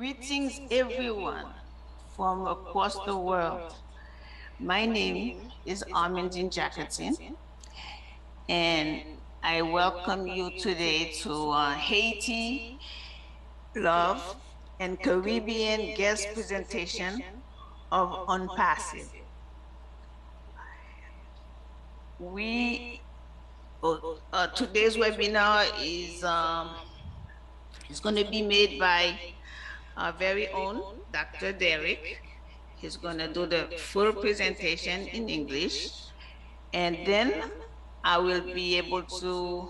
Greetings, everyone from across the world. My name is Armandine Jackson, and I welcome you today to Haiti Love and Caribbean guest presentation of ONPASSIVE. We today's webinar is going to be made by our very own Dr. Derek. He's going to do the full presentation in English, and then I will do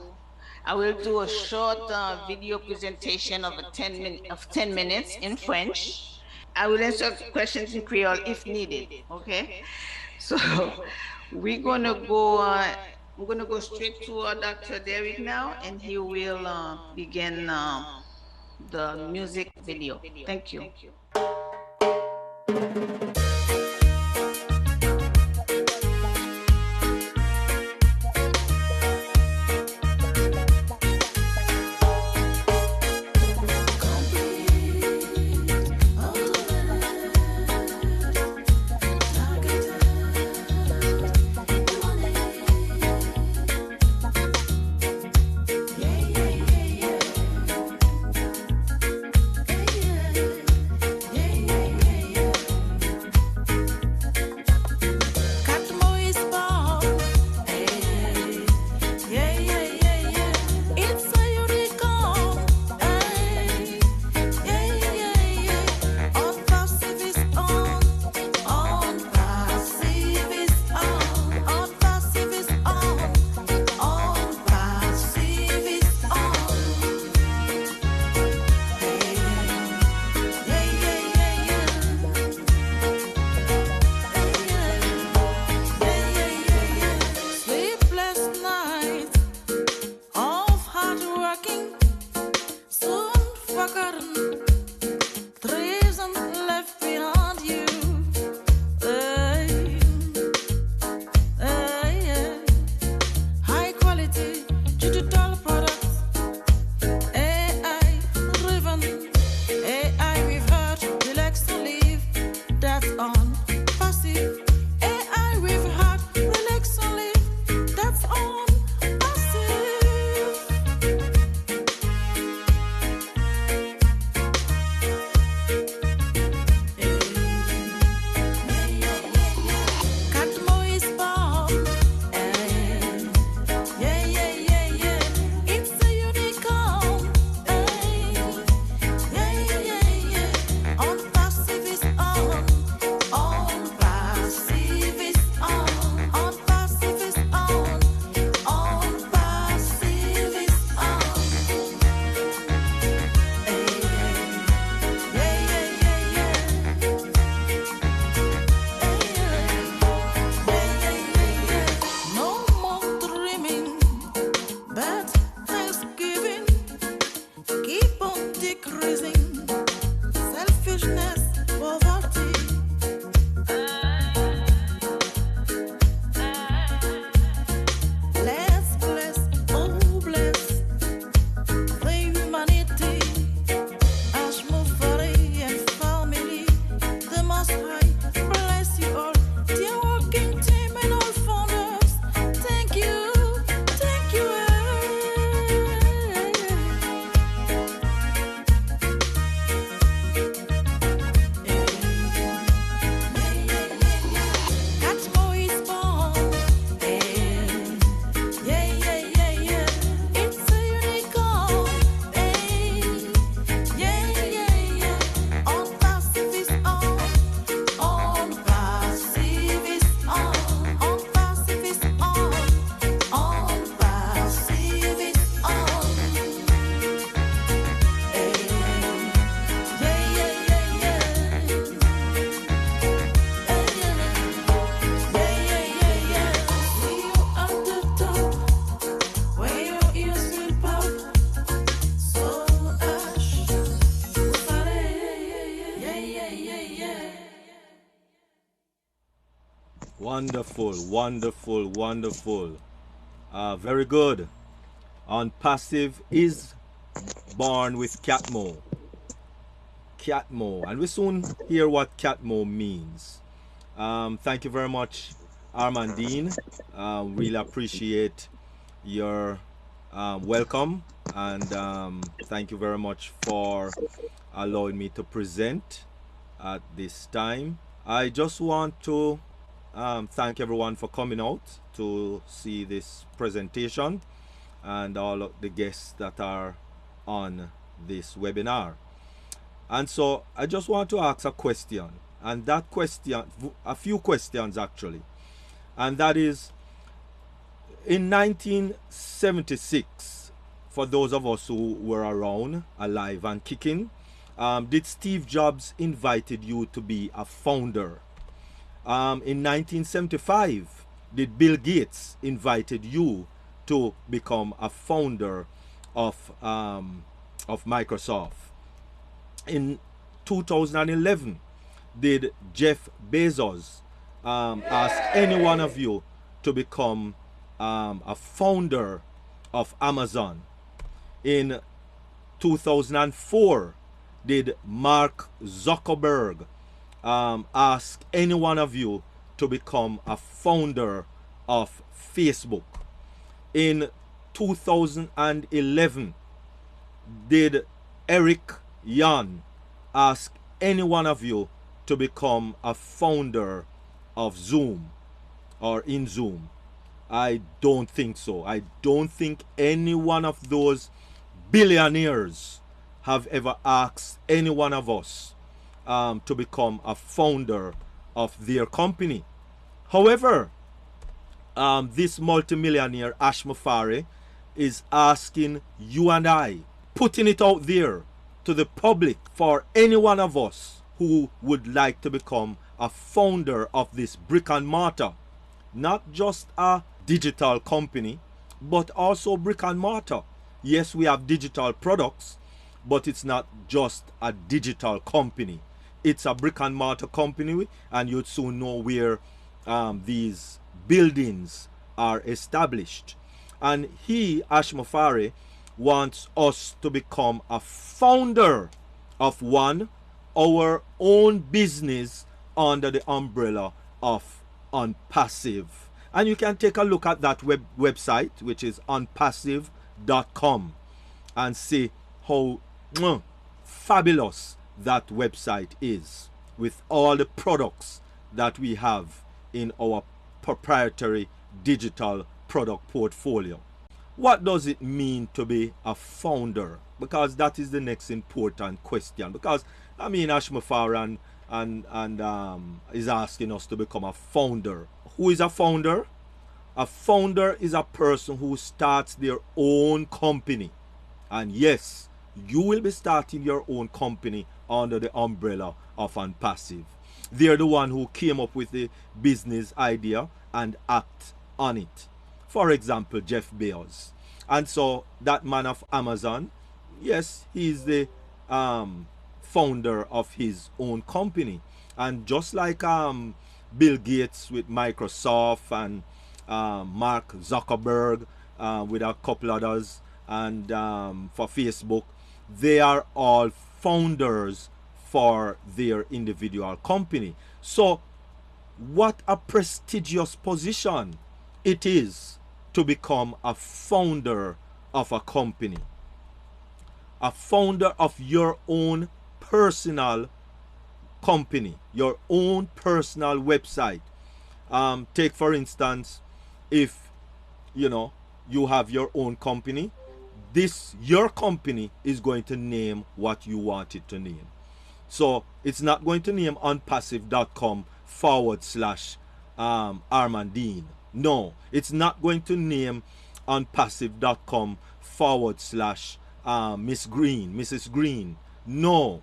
a short video presentation of 10 minutes in French. I will answer questions in Creole if needed, okay? So we're going to go, I'm going to go straight to Dr. Derek now, and he will begin the music video. Thank you. Wonderful, wonderful, wonderful. Very good. On Passive is born with Catmo. Catmo, and we soon hear what Catmo means. Thank you very much, Armandine. Really appreciate your welcome, and thank you very much for allowing me to present at this time. I just want to thank everyone for coming out to see this presentation and all of the guests that are on this webinar. And so I just want to ask a question, and that question, a few questions actually, and that is, in 1976, for those of us who were around, alive and kicking, did Steve Jobs invited you to be a founder? In 1975, did Bill Gates invited you to become a founder of Microsoft? In 2011, did Jeff Bezos ask any one of you to become a founder of Amazon? In 2004, did Mark Zuckerberg ask any one of you to become a founder of Facebook? In 2011, did Eric Yan ask any one of you to become a founder of Zoom or in Zoom? I don't think so. I don't think any one of those billionaires have ever asked any one of us to become a founder of their company. However, this multimillionaire Ash Mufareh is asking you and I, putting it out there to the public, for any one of us who would like to become a founder of this brick and mortar, not just a digital company, but also brick and mortar. Yes, we have digital products, but it's not just a digital company. It's a brick and mortar company, and you'd soon know where these buildings are established. And he, Ash Mufareh, wants us to become a founder of our own business under the umbrella of ONPASSIVE. And you can take a look at that website, which is onpassive.com, and see how fabulous that website is, with all the products that we have in our proprietary digital product portfolio. What does it mean to be a founder? Because that is the next important question. Because I mean, Ash Mufareh is asking us to become a founder. Who is a founder? A founder is a person who starts their own company. And yes, you will be starting your own company under the umbrella of ONPASSIVE. They're the one who came up with the business idea and act on it. For example, Jeff Bezos. And so that man of Amazon, yes, he's the founder of his own company. And just like Bill Gates with Microsoft, and Mark Zuckerberg with a couple others, and for Facebook, they are all founders for their individual company. So what a prestigious position it is to become a founder of a company, a founder of your own personal company, your own personal website. Take for instance, if you have your own company, your company is going to name what you want it to name. So it's not going to name onpassive.com /Armandine. No, it's not going to name onpassive.com / Miss Green, Mrs. Green. No,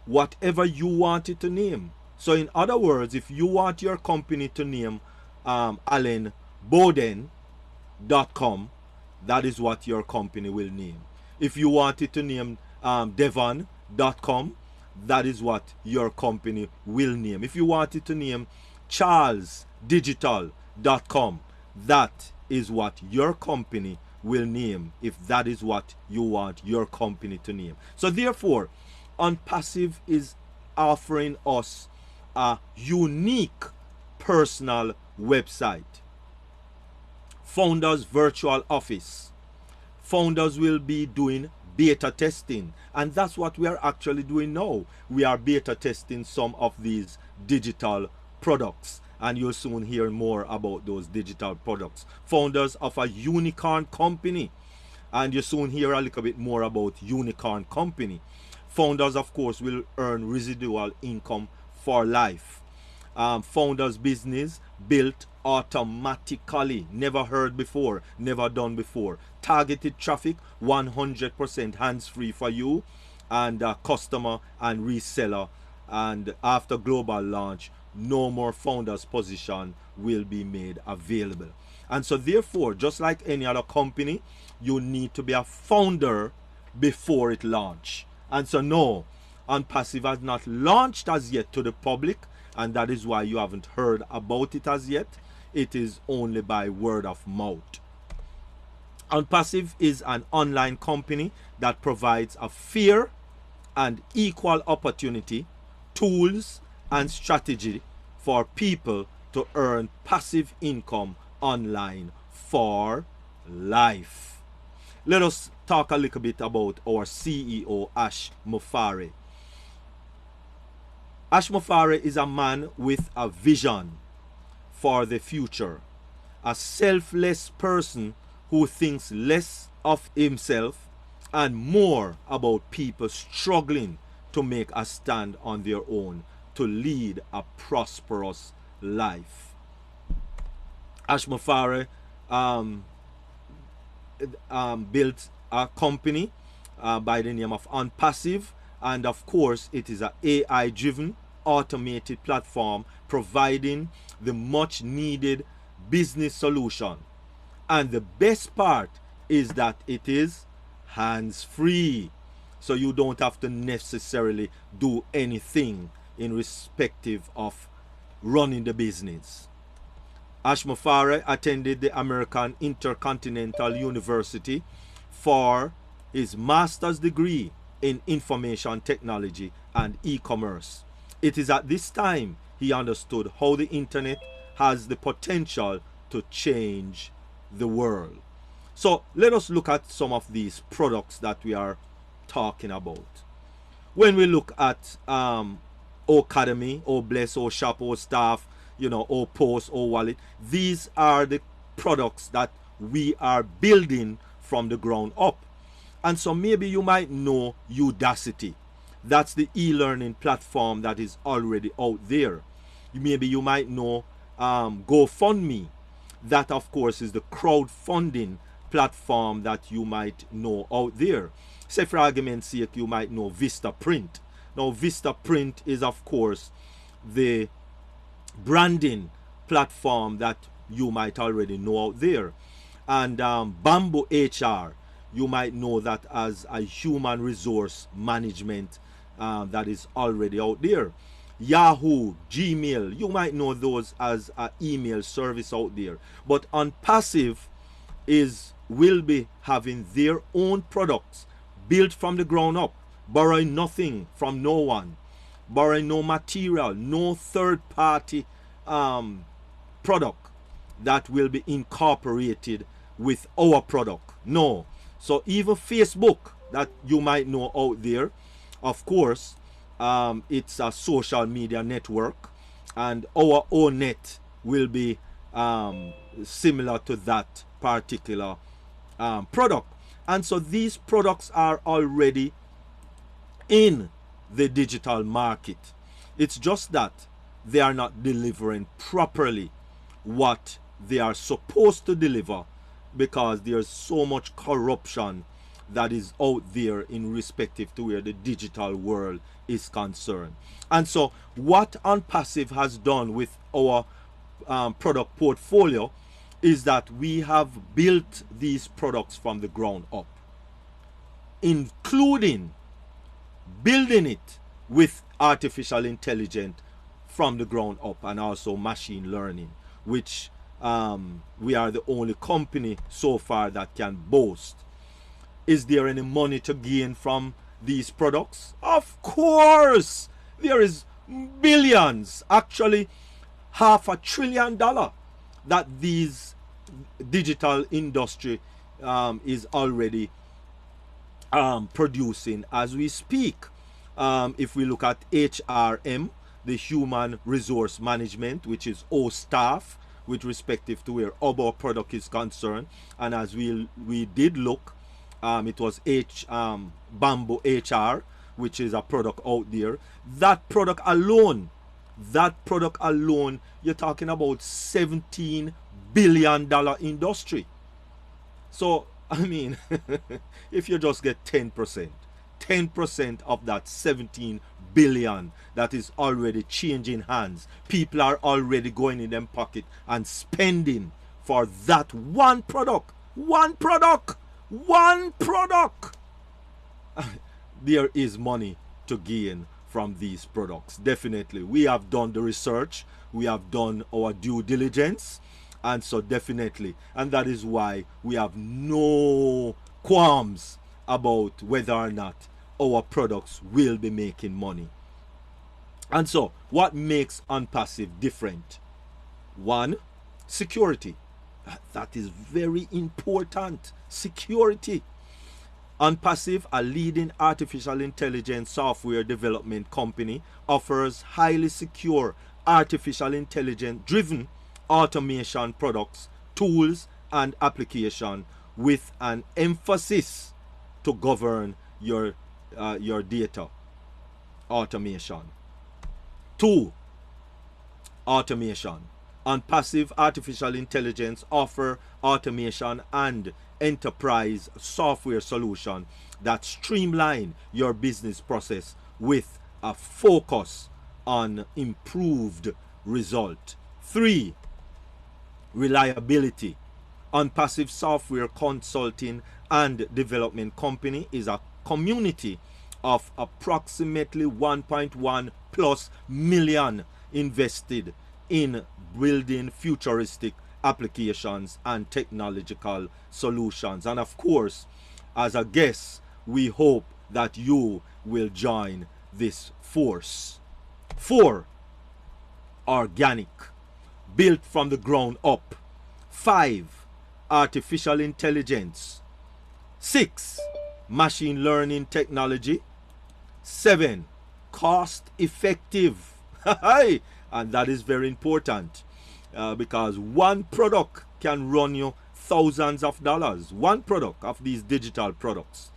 whatever you want it to name. So in other words, if you want your company to name allenbowden.com, that is what your company will name. If you want it to name devon.com, that is what your company will name. If you want it to name charlesdigital.com, that is what your company will name, if that is what you want your company to name. So therefore, OnPassive is offering us a unique personal website, Founders Virtual Office. Founders will be doing beta testing, and that's what we are actually doing now. We are beta testing some of these digital products, and you'll soon hear more about those digital products. Founders of a unicorn company, and you soon hear a little bit more about unicorn company. Founders, of course, will earn residual income for life. Founders business built automatically, never heard before, never done before. Targeted traffic, 100% hands-free for you and customer and reseller. And after global launch, no more founders position will be made available. And so therefore, just like any other company, you need to be a founder before it launch. And so no, OnPassive has not launched as yet to the public, and that is why you haven't heard about it as yet. It is only by word of mouth. OnPassive is an online company that provides a fair and equal opportunity, tools, and strategy for people to earn passive income online for life. Let us talk a little bit about our CEO, Ash Mufareh. Ash Mufareh is a man with a vision for the future, a selfless person who thinks less of himself and more about people struggling to make a stand on their own to lead a prosperous life. Ash Mufareh built a company by the name of OnPassive, and of course it is an AI driven automated platform providing the much needed business solution. And the best part is that it is hands free, so you don't have to necessarily do anything in respective of running the business. Ash Mufareh attended the American Intercontinental University for his master's degree in information technology and e-commerce. It is at this time he understood how the internet has the potential to change the world. So let us look at some of these products that we are talking about. When we look at Academy, or Bless, or Shop, or Staff, or Post, or Wallet, these are the products that we are building from the ground up. And so maybe you might know Udacity. That's the e-learning platform that is already out there. Maybe you might know GoFundMe. That, of course, is the crowdfunding platform that you might know out there. Say, for argument's sake, you might know Vistaprint. Now, Vistaprint is, of course, the branding platform that you might already know out there. And Bamboo HR, you might know that as a human resource management that is already out there. Yahoo, Gmail, you might know those as an email service out there. But OnPassive will be having their own products built from the ground up, borrowing nothing from no one, borrowing no material, no third party product that will be incorporated with our product. No. So even Facebook that you might know out there, of course, it's a social media network, and our own net will be similar to that particular product. And so these products are already in the digital market. It's just that they are not delivering properly what they are supposed to deliver, because there's so much corruption that is out there in respective to where the digital world is concerned. And so what OnPassive has done with our product portfolio is that we have built these products from the ground up, including building it with artificial intelligence from the ground up, and also machine learning, which we are the only company so far that can boast. Is there any money to gain from these products? Of course, there is billions, actually $500 billion that these digital industry is already producing as we speak. If we look at HRM, the human resource management, which is O staff, with respective to where our product is concerned, and as we did look, it was Bamboo HR, which is a product out there. That product alone, you're talking about $17 billion industry. So, I mean, if you just get 10% of that 17 billion that is already changing hands, people are already going in them pocket and spending for that one product. There is money to gain from these products. Definitely. We have done the research, we have done our due diligence, and so definitely, and that is why we have no qualms about whether or not our products will be making money. And so, what makes ONPASSIVE different? One, security. That is very important. Security. ONPASSIVE, a leading artificial intelligence software development company, offers highly secure artificial intelligence driven automation products, tools, and application with an emphasis to govern your data. Automation. 2. Automation. ONPASSIVE artificial intelligence offer automation and enterprise software solution that streamline your business process with a focus on improved result. 3. Reliability. ONPASSIVE software consulting and development company is a community of approximately 1.1 plus million invested in building futuristic applications and technological solutions. And of course, as a guest, we hope that you will join this force. 4. Organic. Built from the ground up. 5. Artificial intelligence. 6. Machine learning technology. 7. Cost effective. And that is very important because one product can run you thousands of dollars. One product of these digital products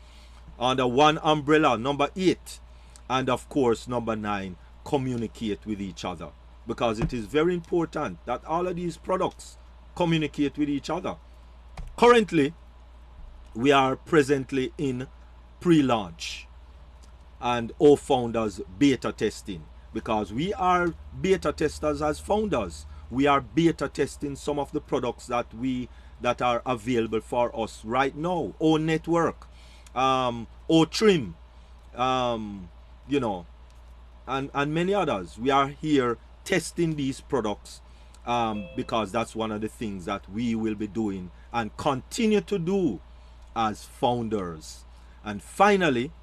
under one umbrella. Number 8. And of course, number 9, communicate with each other, because it is very important that all of these products communicate with each other. Currently, we are presently in pre-launch and all founders beta testing, because we are beta testers as founders. We are beta testing some of the products that are available for us right now. O network, O trim, and many others. We are here testing these products because that's one of the things that we will be doing and continue to do as founders. And finally,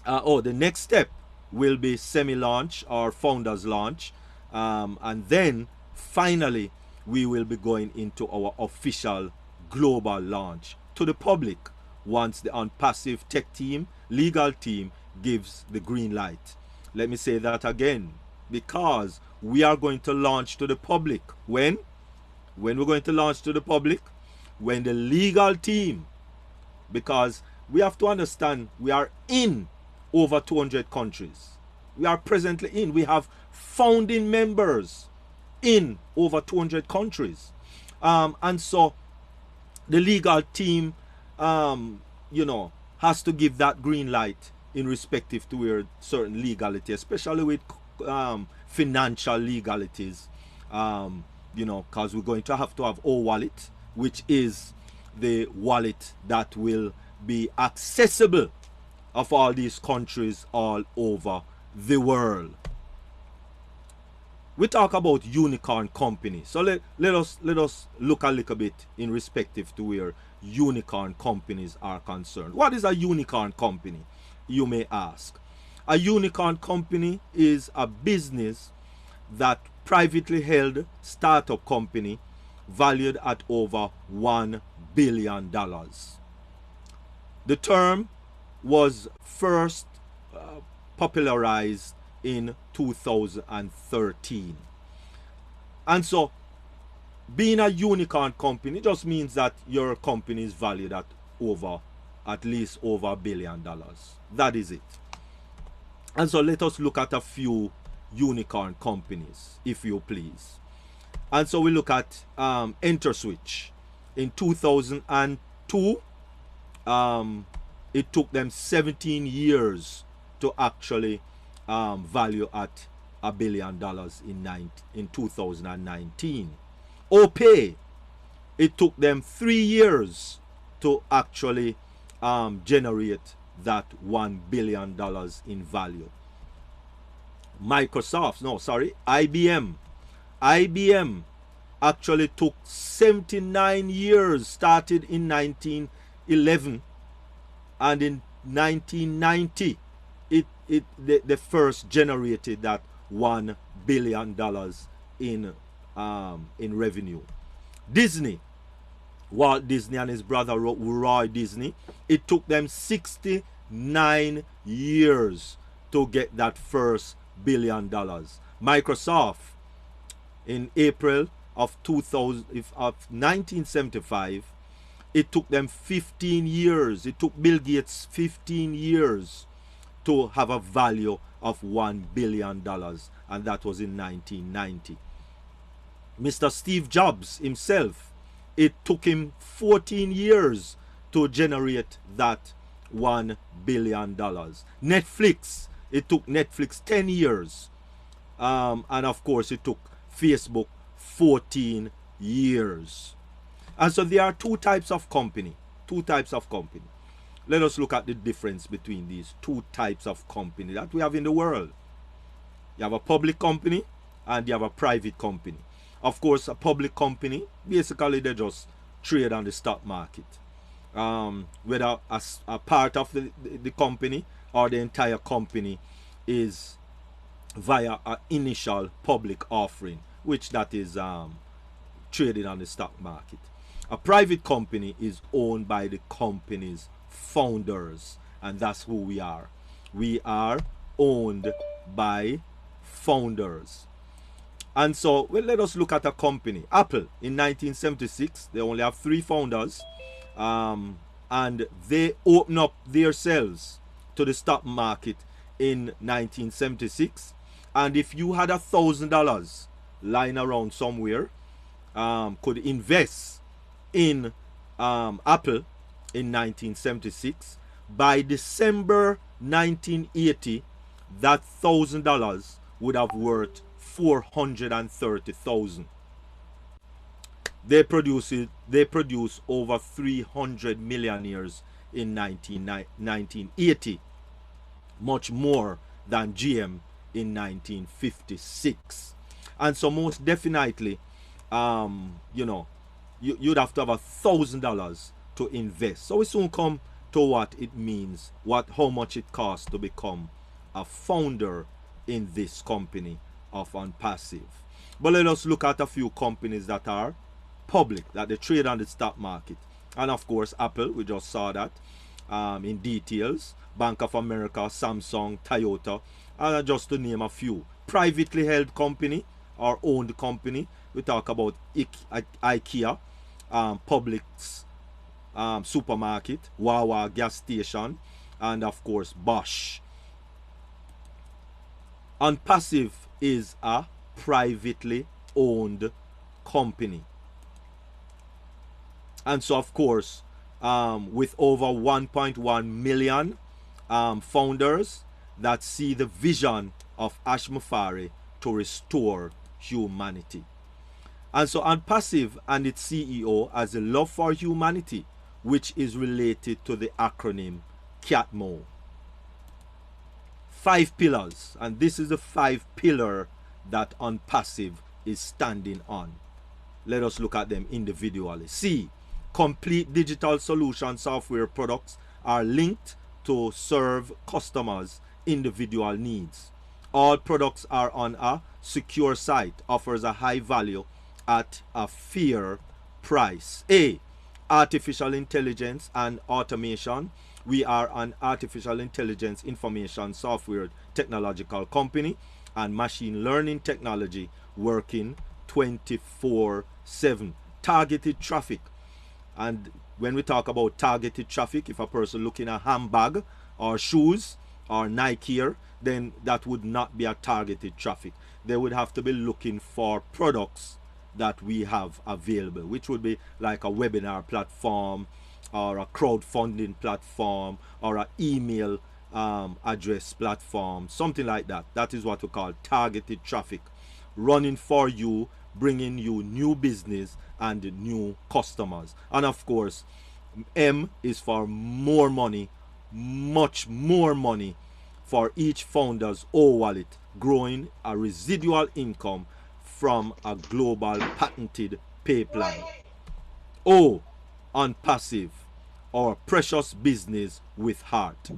the next step will be semi-launch or founders launch, and then finally we will be going into our official global launch to the public once the ONPASSIVE tech team, legal team gives the green light. Let me say that again, because we are going to launch to the public. When we're going to launch to the public? When the legal team, because we have to understand we are in over 200 countries. We are presently in. We have founding members in over 200 countries. And so the legal team, has to give that green light in respective to where certain legality, especially with financial legalities, because we're going to have our wallet, which is the wallet that will be accessible of all these countries all over the world. We talk about unicorn company. So let us look a little bit in respective to where unicorn companies are concerned. What is a unicorn company? you may ask. A unicorn company is a business that privately held startup company valued at over $1 billion. The term was first popularized in 2013. And so being a unicorn company just means that your company is valued at least over $1 billion. That is it. And so let us look at a few unicorn companies, if you please. And so we look at EnterSwitch. In 2002, it took them 17 years to actually value at $1 billion in 2019. OPay, it took them 3 years to actually generate that $1 billion in value. IBM actually took 79 years, started in 1911, and in 1990 they first generated that $1 billion in revenue. Disney, Walt Disney and his brother Roy Disney, it took them 69 years to get that first $1 billion. Microsoft, in April of 1975, it took them 15 years. It took Bill Gates 15 years to have a value of $1 billion, and that was in 1990. Mr. Steve Jobs himself, it took him 14 years to generate that $1 billion. Netflix, it took Netflix 10 years. And of course, it took Facebook 14 years. And so there are two types of company. Let us look at the difference between these two types of company that we have in the world. You have a public company and you have a private company. Of course, a public company, basically they just trade on the stock market. Whether a part of the company or the entire company is via an initial public offering, which that is traded on the stock market. A private company is owned by the company's founders, and that's who we are. We are owned by founders. And so, well, let us look at a company. Apple, in 1976, they only have 3 founders, and they open up themselves to the stock market in 1976. And if you had $1,000 lying around somewhere, could invest in Apple in 1976, by December 1980, that $1,000 would have worth $430,000. They produced over 300 millionaires in 1980, much more than GM in 1956. And so most definitely, you'd have to have $1,000 to invest. So we soon come to what it means, how much it costs to become a founder in this company of ONPASSIVE. But let us look at a few companies that are public, that they trade on the stock market. And of course, Apple, we just saw that in details. Bank of America, Samsung, Toyota, and just to name a few. Privately held company or owned company, we talk about IKEA, Publix supermarket, Wawa gas station, and of course Bosch. ONPASSIVE is a privately owned company. And so of course, with over 1.1 million founders that see the vision of Mufareh to restore humanity. And so ONPASSIVE and its CEO has a love for humanity, which is related to the acronym CATMO. 5 pillars, and this is the 5 pillar that ONPASSIVE is standing on. Let us look at them individually. C, complete digital solution software products are linked to serve customers' individual needs. All products are on a secure site, offers a high value at a fair price. Artificial intelligence and automation. We are an artificial intelligence information software technological company and machine learning technology working 24/7. Targeted traffic. And when we talk about targeted traffic, if a person looking at handbag or shoes or Nike here, then that would not be a targeted traffic. They would have to be looking for products that we have available, which would be like a webinar platform or a crowdfunding platform or an email address platform, something like that. That is what we call targeted traffic, running for you, bringing you new business and new customers. And of course, M is for more money, much more money for each founder's O wallet, growing a residual income from a global patented pay plan. O, on passive, or precious business with heart.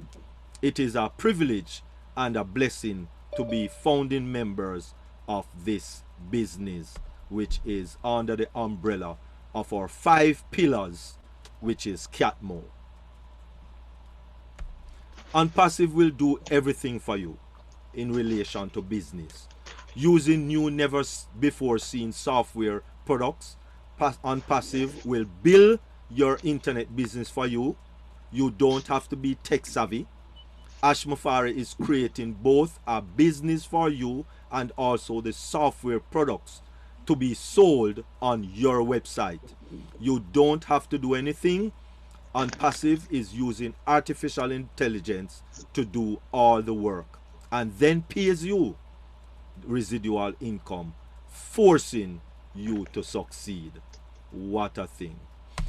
It is a privilege and a blessing to be founding members of this business, which is under the umbrella of our 5 pillars, which is Catmo. OnPassive will do everything for you in relation to business. Using new, never before seen software products, OnPassive will build your internet business for you. You don't have to be tech savvy. Ash Mufareh is creating both a business for you and also the software products to be sold on your website. You don't have to do anything. OnPassive is using artificial intelligence to do all the work and then pays you residual income, forcing you to succeed. What a thing.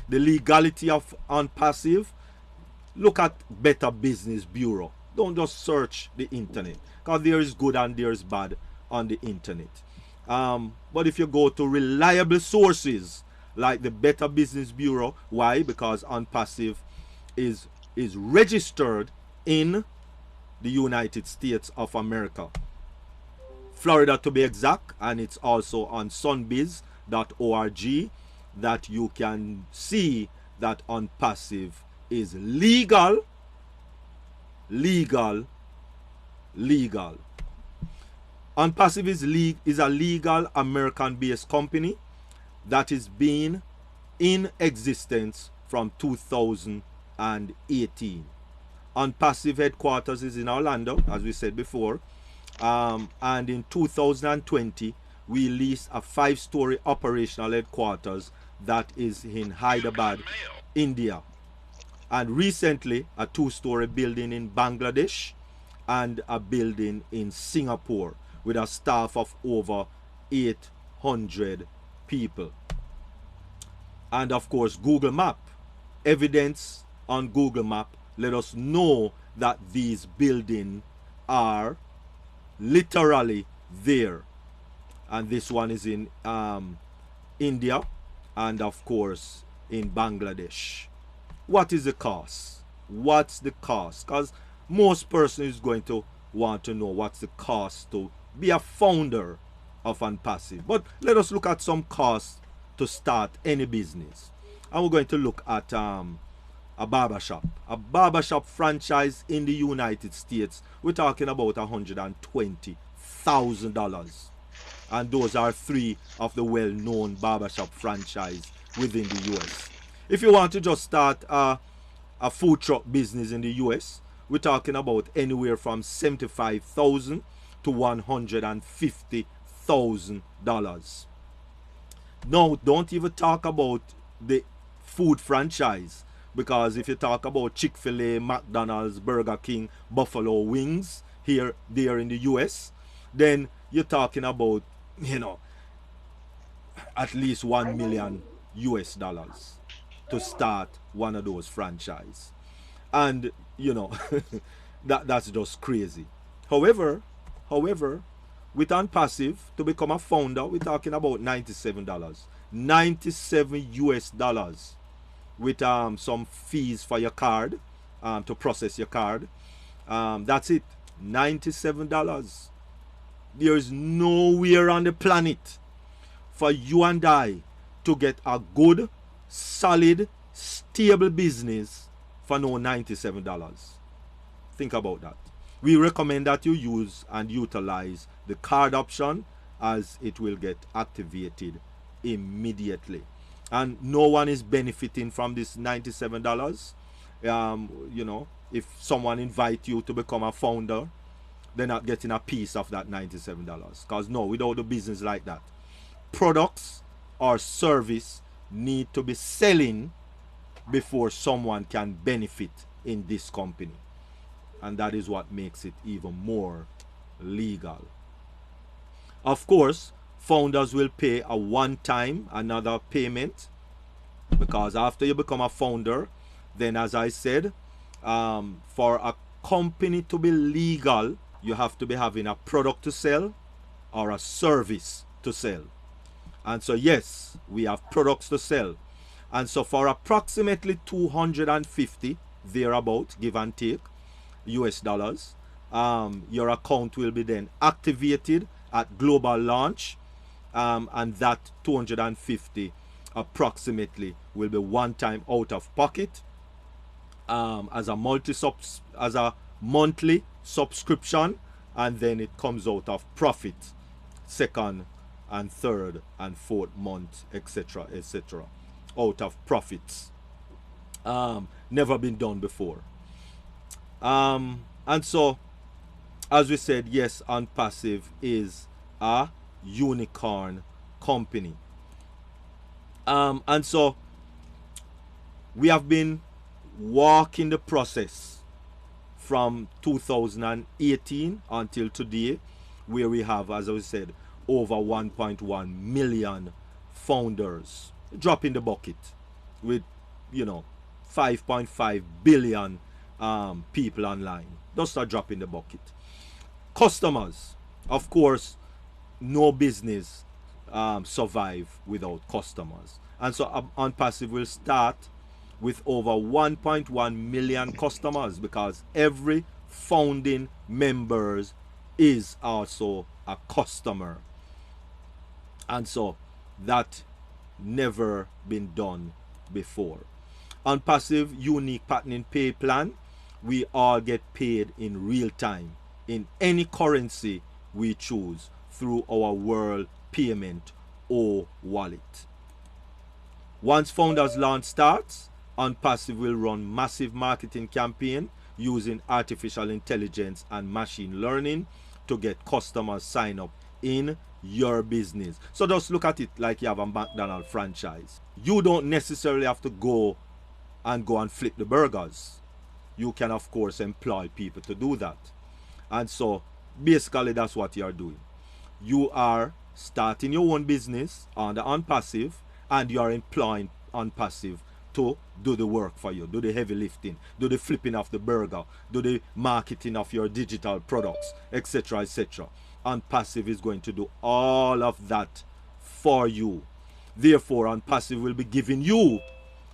The legality of OnPassive, look at Better Business Bureau. Don't just search the internet, because there is good and there is bad on the internet. But if you go to reliable sources like the Better Business Bureau, why? Because OnPassive is registered in the United States of America, Florida to be exact, and it's also on sunbiz.org that you can see that OnPassive is legal. OnPassive is a legal American-based company that is being in existence from 2018. OnPassive headquarters is in Orlando, as we said before, and in 2020 we leased a 5-story operational headquarters that is in Hyderabad, India, and recently a 2-story building in Bangladesh and a building in Singapore with a staff of over 800 people. And of course, Google Map evidence on Google Map let us know that these buildings are literally there. And this one is in India and of course in Bangladesh. What is the cost? What's the cost? Because most person is going to want to know what's the cost to be a founder of OnPassive. But let us look at some costs to start any business. And we're going to look at a barbershop. A barbershop franchise in the United States, we're talking about $120,000. And those are 3 of the well-known barbershop franchise within the US. If you want to just start a food truck business in the US, we're talking about anywhere from $75,000 to $150,000. No, don't even talk about the food franchise, because if you talk about Chick-fil-A, McDonald's, Burger King, Buffalo Wings here there in the US, then you're talking about, at least $1 million to start one of those franchise. And that's just crazy. However, with OnPassive, to become a founder, we're talking about $97. $97 with some fees for your card to process your card. That's it. $97. There's nowhere on the planet for you and I to get a good, solid, stable business for no $97. Think about that. We recommend that you use and utilize the card option, as it will get activated immediately. And no one is benefiting from this $97. If someone invite you to become a founder, they're not getting a piece of that $97. Because no, we don't do business like that. Products or service need to be selling before someone can benefit in this company. And that is what makes it even more legal. Of course, founders will pay a one-time another payment, because after you become a founder, then as I said, for a company to be legal, you have to be having a product to sell or a service to sell. And so yes, we have products to sell. And so for approximately 250 thereabout, give and take, US dollars, your account will be then activated at global launch, and that 250 approximately will be one time out of pocket, as a monthly subscription, and then it comes out of profit second and third and fourth month, etc., etc., out of profits. Never been done before. And so, as we said, yes, OnPassive is a unicorn company. And so we have been walking the process from 2018 until today, where we have, as I said, over 1.1 million founders. Drop in the bucket with, 5.5 billion people online. Just a drop in the bucket. Customers, of course, no business survive without customers. And so OnPassive will start with over 1.1 million customers, because every founding members is also a customer. And so that never been done before. OnPassive unique patented pay plan, we all get paid in real time in any currency we choose through our world payment or wallet. Once Founders Launch starts, OnPassive will run massive marketing campaign using artificial intelligence and machine learning to get customers sign up in your business. So just look at it like you have a McDonald's franchise. You don't necessarily have to go and flip the burgers. You can of course employ people to do that. And so basically that's what you are doing. You are starting your own business on the OnPassive, and you are employing OnPassive to do the work for you, do the heavy lifting, do the flipping of the burger, do the marketing of your digital products, etc., etc. OnPassive is going to do all of that for you. Therefore, OnPassive will be giving you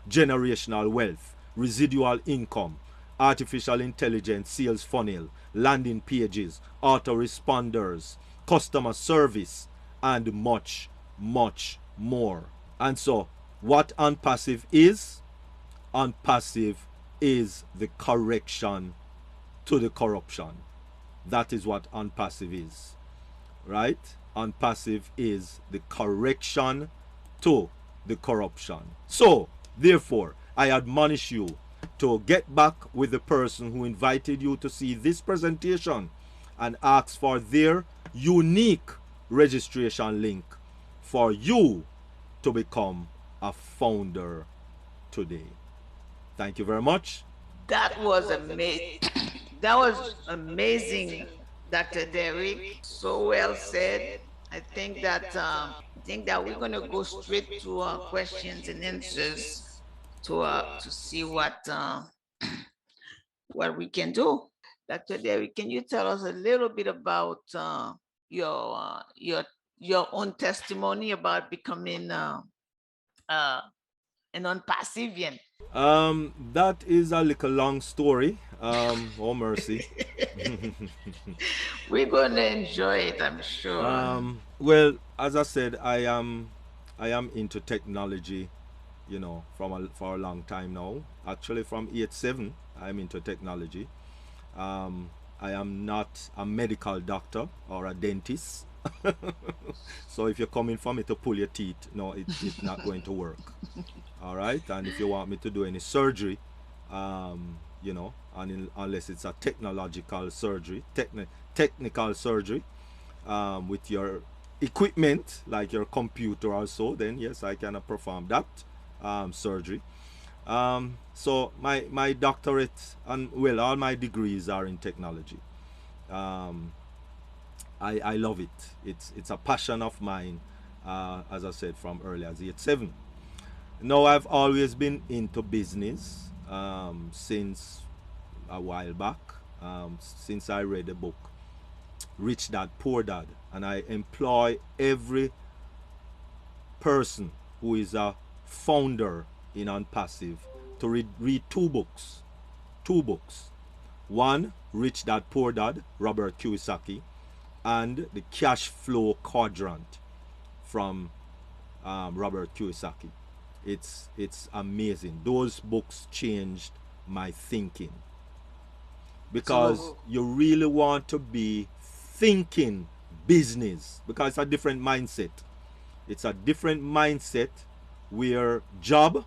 generational wealth, residual income, artificial intelligence sales funnel, landing pages, autoresponders, customer service, and much, much more. And so, what OnPassive is? OnPassive is the correction to the corruption. That is what OnPassive is, right? OnPassive is the correction to the corruption. So, therefore, I admonish you to get back with the person who invited you to see this presentation and ask for their unique registration link for you to become a founder today. Thank you very much. That was amazing. That was amazing, Dr. Derek. So well said. I think that we're gonna go straight to questions and answers to see what we can do. Dr. Derek, can you tell us a little bit about your uh, your your own testimony about becoming and unpassive. That is a little long story. Oh mercy. We're going to enjoy it, I'm sure. Well, as I said, I am into technology, for a long time now. Actually, from 87, I'm into technology. Um, I am not a medical doctor or a dentist. So if you're coming for me to pull your teeth, no, it's not going to work. All right. And if you want me to do any surgery, unless it's a technological surgery, technical surgery, with your equipment like your computer or so, then yes, I can perform that surgery. So my doctorate and well, all my degrees are in technology. Um, I love it. It's a passion of mine, as I said from earlier, as 7. Now I've always been into business since a while back. Since I read the book Rich Dad Poor Dad, and I employ every person who is a founder in OnPassive to read two books. Two books. One, Rich Dad Poor Dad, Robert Kiyosaki, and The Cash Flow Quadrant from Robert Kiyosaki. It's amazing. Those books changed my thinking because So, you really want to be thinking business because it's a different mindset. It's a different mindset where job,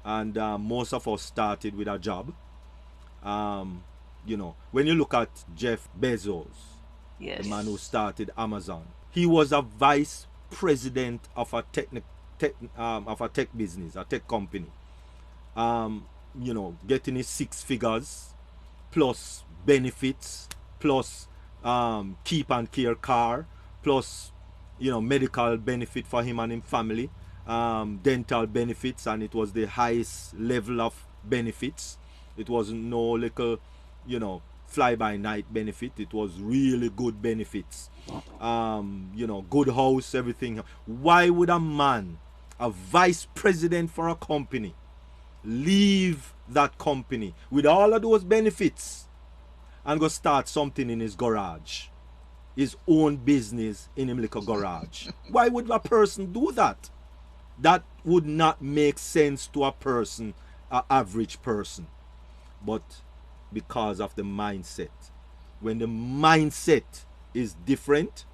and most of us started with a job. When you look at Jeff Bezos, the man who yes. started Amazon, he was a vice president of a tech business, a tech company. Getting his 6 figures plus benefits plus keep and care car plus medical benefit for him and his family, dental benefits, and it was the highest level of benefits. It wasn't no little fly by night benefit. It was really good benefits. Good house, everything. Why would a man, a vice president for a company, leave that company with all of those benefits and go start something in his garage, his own business in him little garage? Why would a person do that? That would not make sense to a person, an average person. But because of the mindset. When the mindset is different,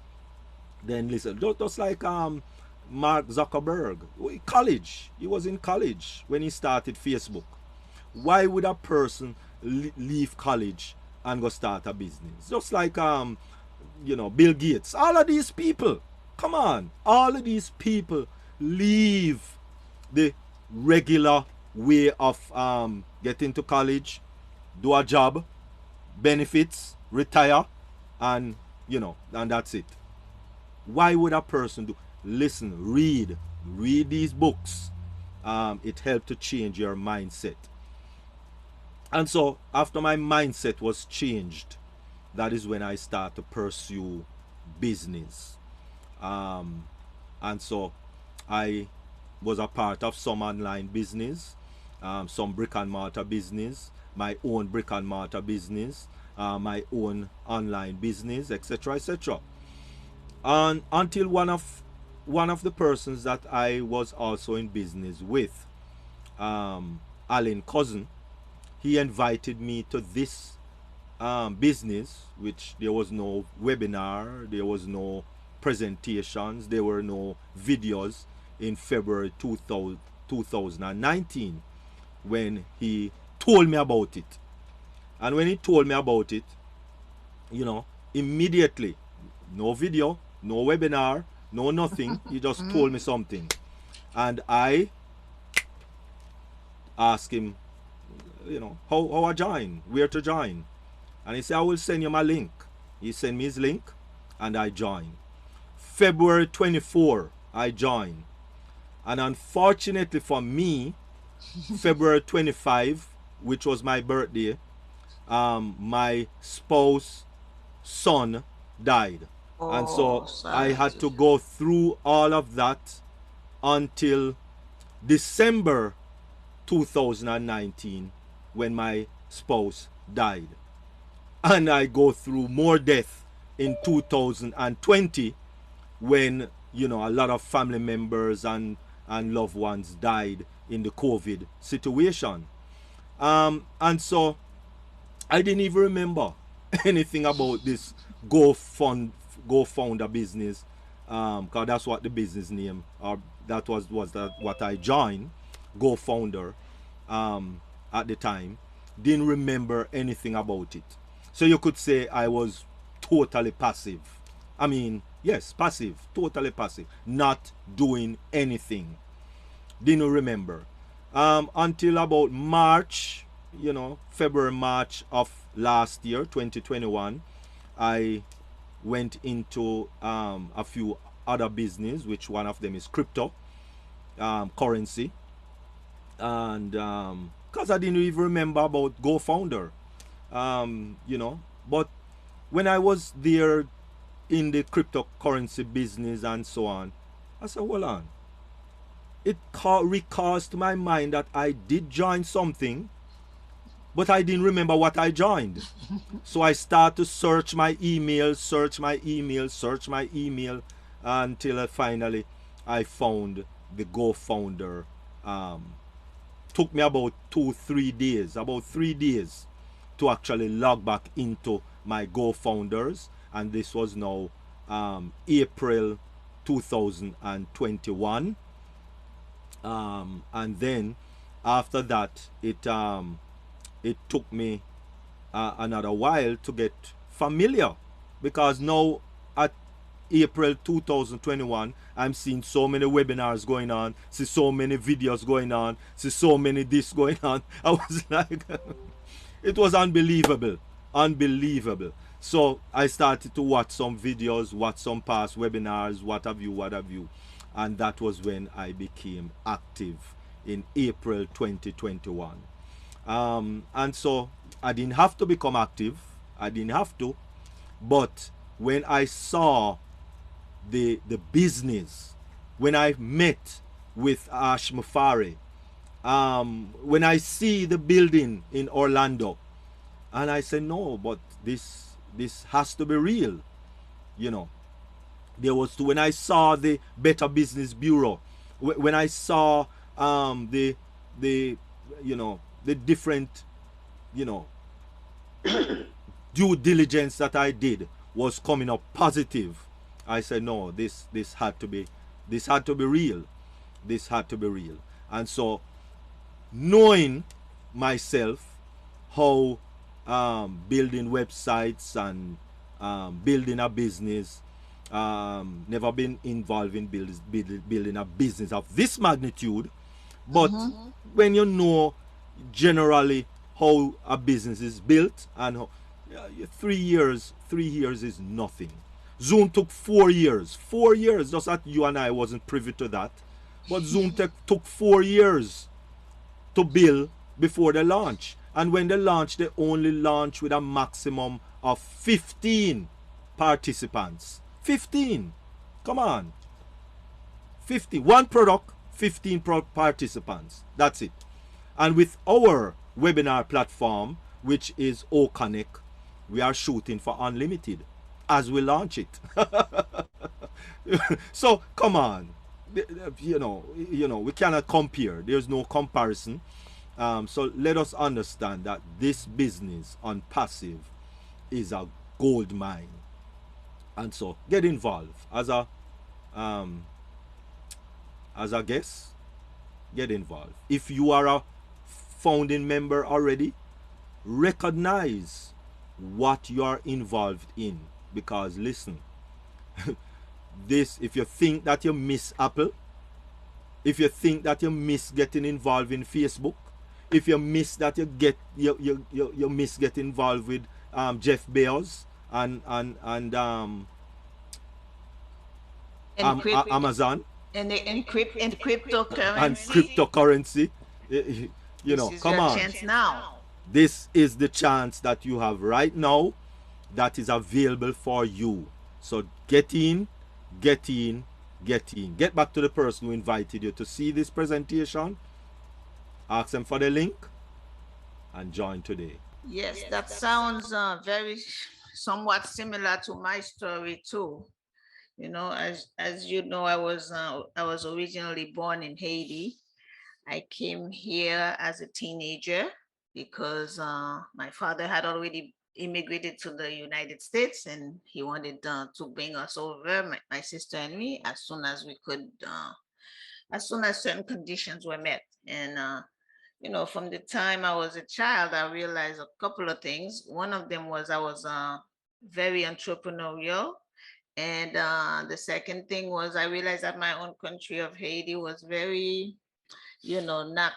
then listen, just like Mark Zuckerberg, college. He was in college when he started Facebook. Why would a person leave college and go start a business? Just like Bill Gates. All of these people, come on, all of these people leave the regular way of getting to college, do a job, benefits, retire, and that's it. Why would a person do? Listen, read these books. It helped to change your mindset. And so after my mindset was changed, that is when I start to pursue business. Um, and so I was a part of some online business, some brick and mortar business, my own brick and mortar business, my own online business, etc., etc. And until one of the persons that I was also in business with, Alan Cousin, he invited me to this business, which there was no webinar, there was no presentations, there were no videos in February 2019 when he told me about it. And when he told me about it, immediately, no video, no webinar, no nothing, he just told me something. And I asked him, how I join, where to join. And he said, I will send you my link. He sent me his link and I joined. February 24, I joined. And unfortunately for me, February 25, which was my birthday, my spouse son died. And Oh, so I sorry had to. to go through all of that until December 2019 when my spouse died. And I go through more death in 2020 when, a lot of family members and loved ones died in the COVID situation. And so I didn't even remember anything about this Go Fund, Go Founder business, because that's what the business name, or that was that what I joined, Go Founder, at the time. Didn't remember anything about it. So you could say I was totally passive. I mean, yes, passive, totally passive, not doing anything. Didn't remember. Until about March, February, March of last year, 2021, I went into a few other business, which one of them is crypto currency. And because I didn't even remember about GoFounder, but when I was there in the cryptocurrency business and so on, I said, hold on. It recalls to my mind that I did join something, but I didn't remember what I joined. So I start to search my email, until finally I found the GoFounder. Took me about 3 days to actually log back into my GoFounders, and this was now April 2021. And then after that, it took me another while to get familiar, because now at April 2021, I'm seeing so many webinars going on, see so many videos going on, see so many this going on. I was like, it was unbelievable. So I started to watch some videos, watch some past webinars, what have you. And that was when I became active in April 2021. And so I didn't have to become active. I didn't have to. But when I saw the business, when I met with Mufareh, when I see the building in Orlando, and I said, no, but this has to be real. There was, when I saw the Better Business Bureau, when I saw the different due diligence that I did was coming up positive, I said, no, this had to be real. This had to be real. And so, knowing myself, how building websites and building a business, never been involved in building a business of this magnitude, but when you know generally how a business is built, and how, 3 years is nothing. Zoom took 4 years. 4 years, just that you and I wasn't privy to that. But Zoom took 4 years to build before the launch. And when they launched, they only launched with a maximum of 15 participants. 15. Come on. 50. One product, 15 participants. That's it. And with our webinar platform, which is OConnect, we are shooting for unlimited as we launch it. So come on, we cannot compare. There's no comparison. So let us understand that this business on passive is a gold mine. And so get involved as a guest. Get involved. If you are a founding member already, recognize what you are involved in, because listen, this, if you think that you miss Apple, if you think that you miss getting involved in Facebook, if you miss that you miss getting involved with Jeff Bezos and Amazon and cryptocurrency, and cryptocurrency, come on. Chance now. This is the chance that you have right now that is available for you. So get in get in. Get back to the person who invited you to see this presentation, ask them for the link, and join today. Yes, that sounds very somewhat similar to my story too. You know, as you know, I was originally born in Haiti. I came here as a teenager because my father had already immigrated to the United States, and he wanted to bring us over, my sister and me, as soon as we could, as soon as certain conditions were met. And you know, from the time I was a child, I realized a couple of things. One of them was I was very entrepreneurial. And the second thing was I realized that my own country of Haiti was very, you know, not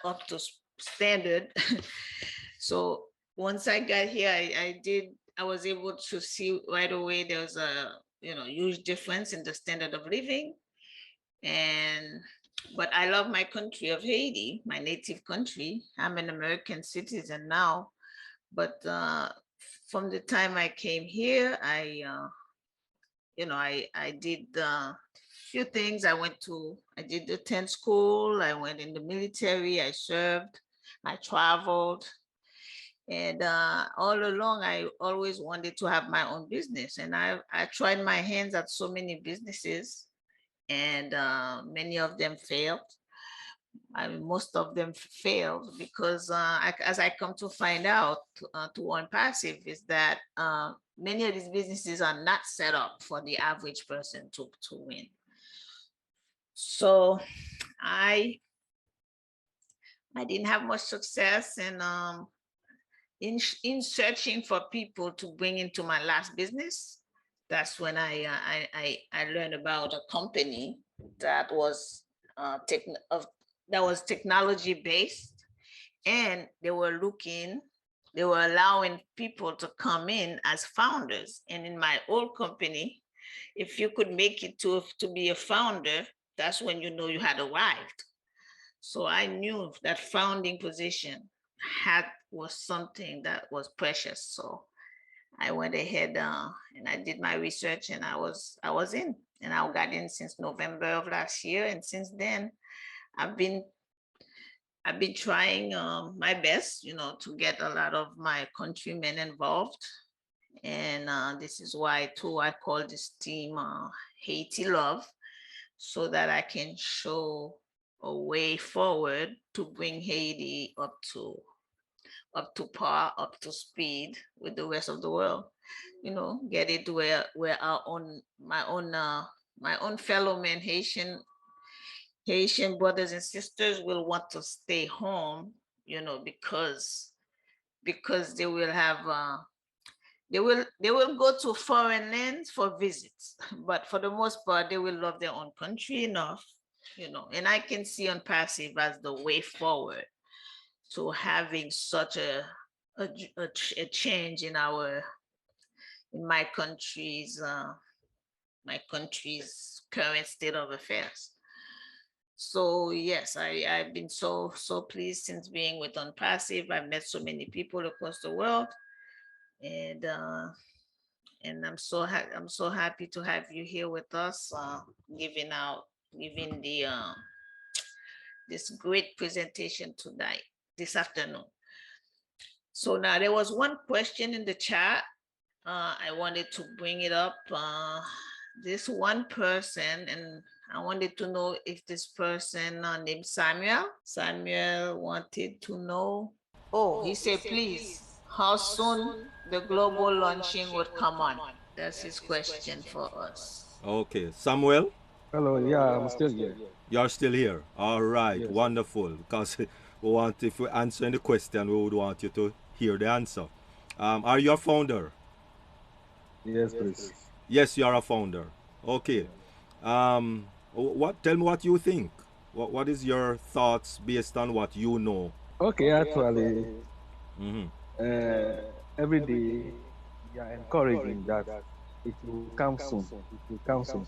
up to standard. So once I got here, I was able to see right away there was a, you know, huge difference in the standard of living. And but I love my country of Haiti, my native country. I'm an American citizen now, but from the time I came here, you know, I did a few things. I did attend school. I went in the military. I served. I traveled, and all along, I always wanted to have my own business. And I tried my hands at so many businesses, and many of them failed. I mean, most of them failed because, as I come to find out, to ONPASSIVE, is that many of these businesses are not set up for the average person to win. So I I didn't have much success, and in searching for people to bring into my last business, that's when I learned about a company that was tech of that was technology based, and they were allowing people to come in as founders. And in my old company, if you could make it to be a founder, that's when you know you had arrived. So I knew that founding position had was something that was precious. So I went ahead and I did my research, and I was in, and I got in since November of last year. And since then, I've been I've been trying my best, you know, to get a lot of my countrymen involved. And this is why too I call this team HaitiLove, so that I can show a way forward to bring Haiti up to par, up to speed with the rest of the world. You know, get it where our own my own fellow men Haitian brothers and sisters will want to stay home, you know, because they will have they will go to foreign lands for visits, but for the most part, they will love their own country enough, you know. And I can see ONPASSIVE as the way forward to having such a, a change in our in my country's current state of affairs. So yes, I've been so pleased since being with ONPASSIVE. I've met so many people across the world, and I'm so happy to have you here with us, giving out giving the this great presentation tonight, this afternoon. So now there was one question in the chat. I wanted to bring it up. This one person, and I wanted to know if this person named Samuel wanted to know. Oh, he said, please, how soon the global launching would come on? That's his question for us. Okay, Samuel, Hello, yeah, I'm still here. you're still here. All right, Yes, wonderful. Because we want, if we answer the question, we would want you to hear the answer. Are you a founder? yes, please. Yes, you are a founder. Okay. Yeah. What? Tell me what you think. What is your thoughts based on what you know? Okay, actually, Mm-hmm. uh, every day we are encouraging that it will come soon. It will come soon.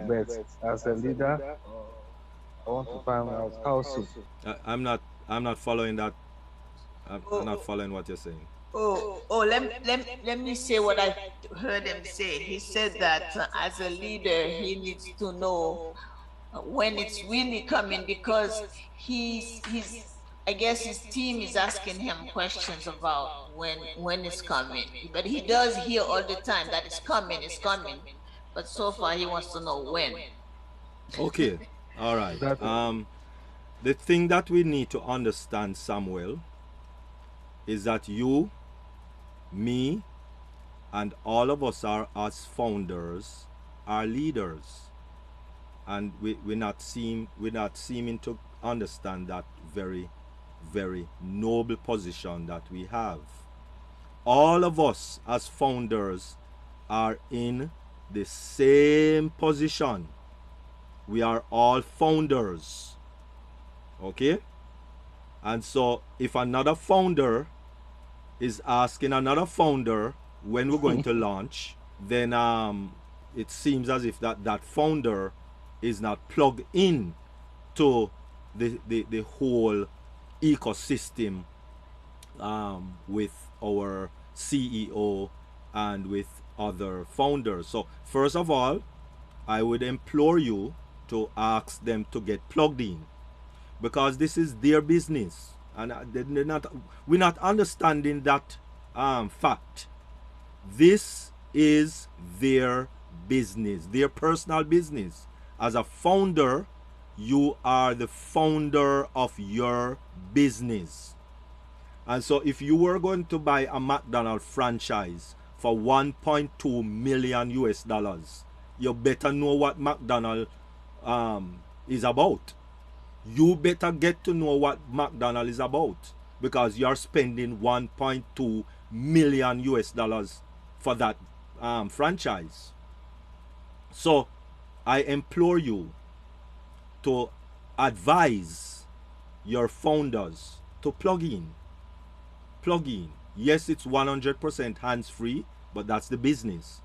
But as a leader, I want to find out how soon. I'm not. I'm not following that. I'm Oh, not following what you're saying. let me say what I heard him say. He said that as a leader, he needs to know when it's really coming, because he's I guess his team is asking him questions about when it's coming. But he does hear all the time that it's coming. But so far he wants to know when. Okay, all right. That The thing that we need to understand, Samuel, is that you, me, and all of us are as founders, are leaders, and we're not seeming to understand that very, very noble position that we have. All of us as founders are in the same position. We are all founders. Okay? And so if another founder is asking another founder when we're going to launch, then it seems as if that founder is not plugged in to the whole ecosystem with our CEO and with other founders. So first of all, I would implore you to ask them to get plugged in, because this is their business, and they're not. We're not understanding that fact. This is their business, their personal business. As a founder, you are the founder of your business. And so if you were going to buy a McDonald's franchise for 1.2 million US dollars, you better know what McDonald's is about. You better get to know what McDonald's is about, because you're spending 1.2 million US dollars for that franchise. So I implore you to advise your founders to plug in. Plug in. Yes, it's 100% hands free, but that's the business.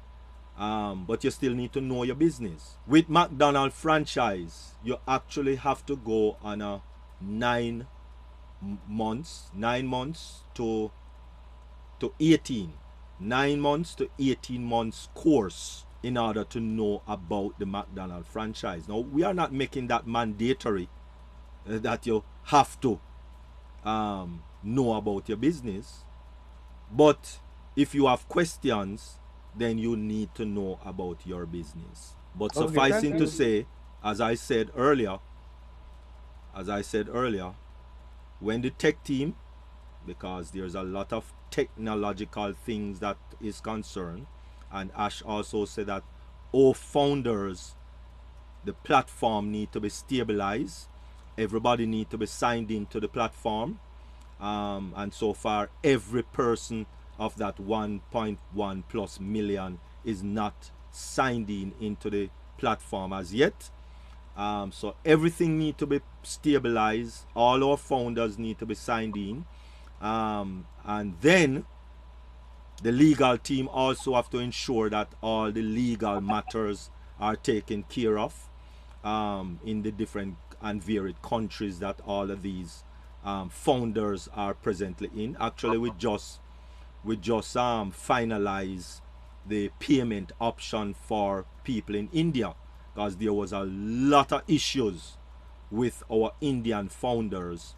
But you still need to know your business. With McDonald's franchise, you actually have to go on a 9 months to 18, 9 months to 18 months course in order to know about the McDonald's franchise. Now, we are not making that mandatory that you have to know about your business, but if you have questions, then you need to know about your business. But okay. Thank sufficing to you. say, as I said earlier, when the tech team, because there's a lot of technological things that is concerned, and Ash also said that all founders, the platform need to be stabilized. Everybody need to be signed into the platform. And so far, every person of that 1.1 plus million is not signed in into the platform as yet. So everything need to be stabilized. All our founders need to be signed in. And then the legal team also have to ensure that all the legal matters are taken care of in the different and varied countries that all of these founders are presently in. Actually, we just finalize the payment option for people in India, because there was a lot of issues with our Indian founders,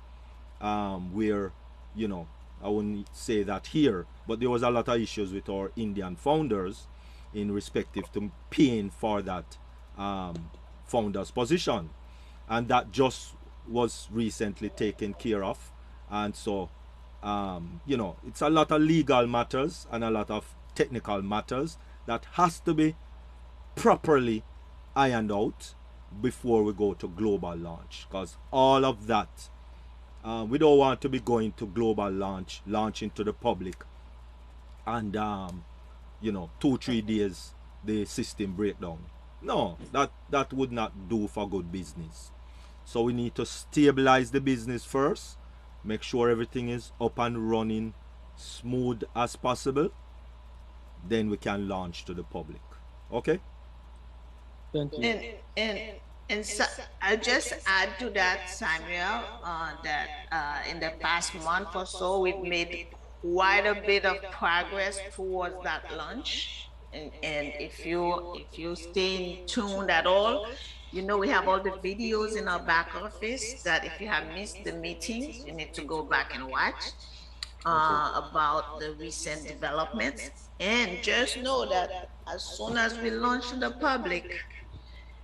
where, you know, I wouldn't say that here, but there was a lot of issues with our Indian founders in respective to paying for that founder's position, and that just was recently taken care of. And so it's a lot of legal matters and a lot of technical matters that has to be properly ironed out before we go to global launch, because all of that, we don't want to be going to global launching to the public, and 2-3 days the system breakdown. No, that would not do for good business. So we need to stabilize the business first, make sure everything is up and running smooth as possible, then we can launch to the public. Okay? Thank you. And and and so I'll just add to that, Samuel, that in the past month or so, we've made quite a bit of progress towards that launch. And if you stay in tuned at all, you know we have all the videos in our back office that if you have missed the meetings, you need to go back and watch Okay. about the recent developments. And just know that as soon as we launch to the public,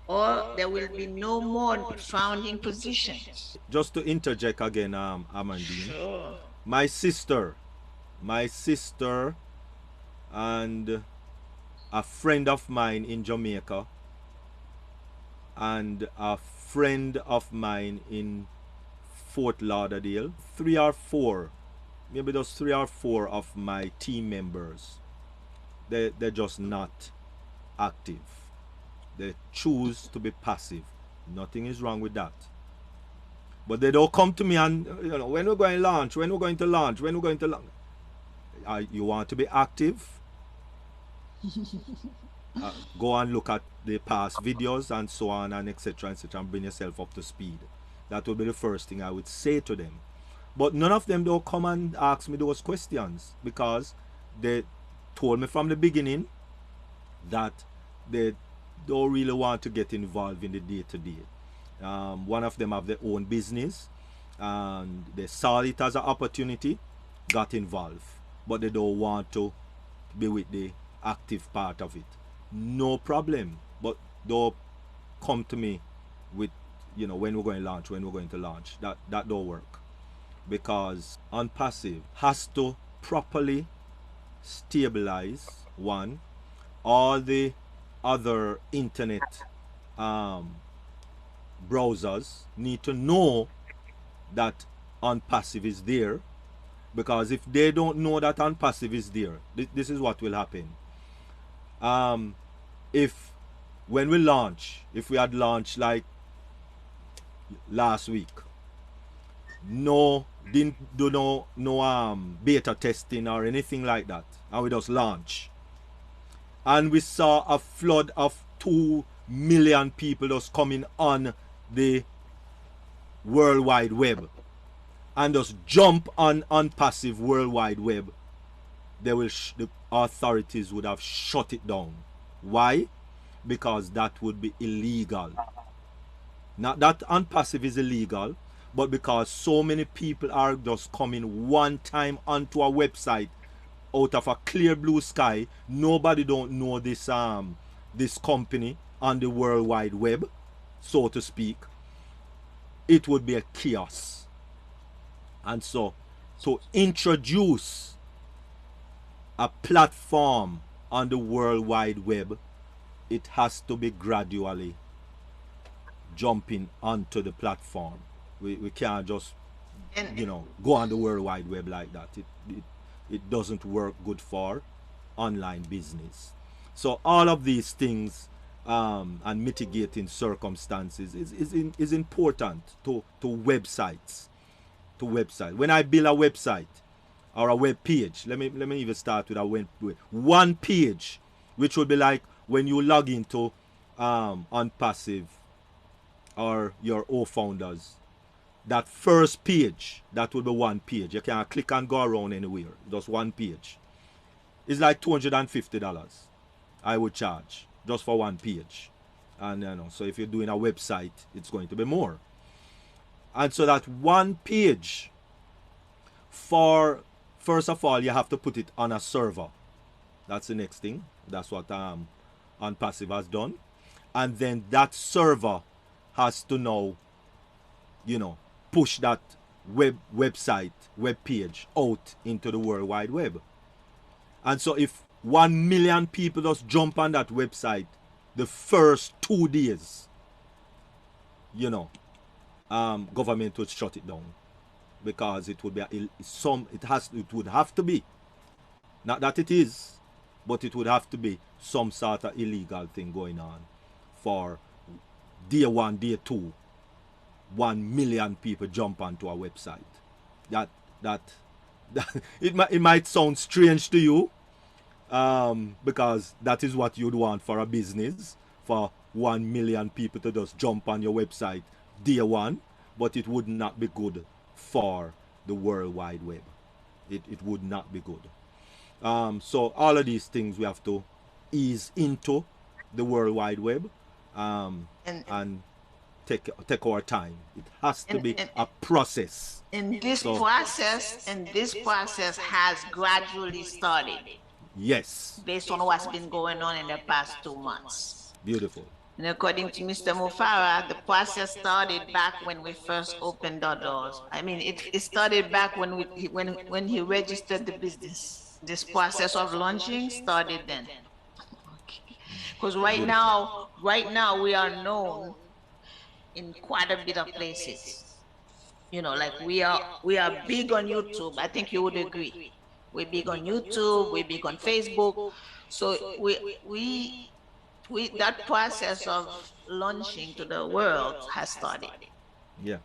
or there will be no more founding positions. Just to interject again, Amandine, Sure. my sister and a friend of mine in Jamaica and a friend of mine in Fort Lauderdale, three or four, maybe those 3 or 4 of my team members, they're just not active. They choose to be passive. Nothing is wrong with that. But they don't come to me and, when we're going to launch, when we're going to launch, when we're going to launch. You want to be active? Go and look at the past videos and so on and etc. and bring yourself up to speed. That would be the first thing I would say to them. But none of them don't come and ask me those questions because they told me from the beginning that they don't really want to get involved in the day-to-day. One of them have their own business and they saw it as an opportunity, got involved, but they don't want to be with the active part of it. No problem, but don't come to me with, when we're going to launch, when we're going to launch. That don't work because ONPASSIVE has to properly stabilize one all the other internet browsers need to know that ONPASSIVE is there, because if they don't know that ONPASSIVE is there, this is what will happen. If when we launch, if we had launched like last week, didn't do no beta testing or anything like that, and we just launch, and we saw a flood of 2 million people just coming on the World Wide Web and just jump on ONPASSIVE World Wide Web, the authorities would have shut it down. Why? Because that would be illegal. Not that ONPASSIVE is illegal, but because so many people are just coming one time onto a website out of a clear blue sky. Nobody don't know this company on the World Wide Web, so to speak. It would be a chaos. And so to introduce a platform on the World Wide Web, it has to be gradually jumping onto the platform. We can't just go on the World Wide Web like that. It doesn't work good for online business. So all of these things and mitigating circumstances is important to websites. When I build a website or a web page, let me even start with one page, which would be like when you log into ONPASSIVE or your founders. That first page, that will be one page. You can't click and go around anywhere. Just one page. It's like $250 I would charge just for one page. And so if you're doing a website, it's going to be more. And so that one page, first of all, you have to put it on a server. That's the next thing. That's what ONPASSIVE has done. And then that server has to now, push that web page out into the World Wide Web. And so if 1 million people just jump on that website the first 2 days, government would shut it down, because it would be it would have to be, not that it is, but it would have to be some sort of illegal thing going on for day 1, day 2, 1 million people jump onto a website. That it might sound strange to you, because that is what you'd want for a business, for 1 million people to just jump on your website day 1, but it would not be good for the World Wide Web. it would not be good. So all of these things we have to ease into the World Wide Web, And and take our time. It has to and be and a process. and this So process and this process has gradually started yes, based on what's been going on in the past 2 months. beautiful. And according to Mr. Mufareh, the process started back when we first opened our doors. I mean, it started back when when he registered the business. This process of launching started then. Because right now we are known in quite a bit of places. Like we are big on YouTube. I think you would agree. We're big on YouTube. We're big on Facebook. So we that process of launching to the world has started. Yeah,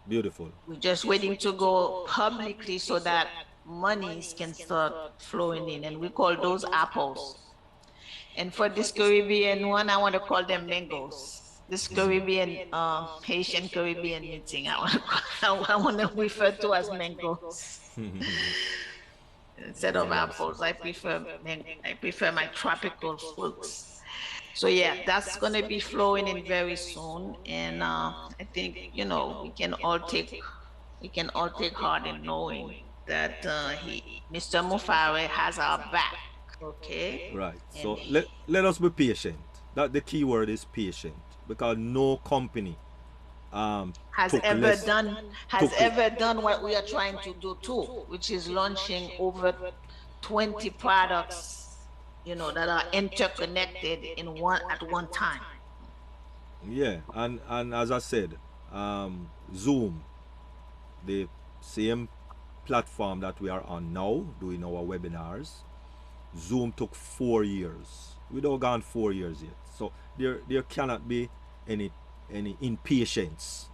beautiful. We're just waiting to go publicly so that monies can start flowing in, and we call those apples. And for this Caribbean one, I want to call them mangoes. This Caribbean, Haitian Caribbean meeting, I want to refer to as mangoes instead of Yes. apples. I prefer my tropical fruits. So yeah, that's gonna be flowing in very soon, and I think we can all take heart in knowing that Mr. Mufareh has our back. Okay, Right. and So let us be patient. That the key word is patient, because no company has took ever less done has took ever done what we are trying to do too, which is launching over 20 products, that are interconnected in one at one time. yeah, and as I said, Zoom, the same platform that we are on now doing our webinars. Zoom took 4 years. We don't gone 4 years yet. So there cannot be any impatience.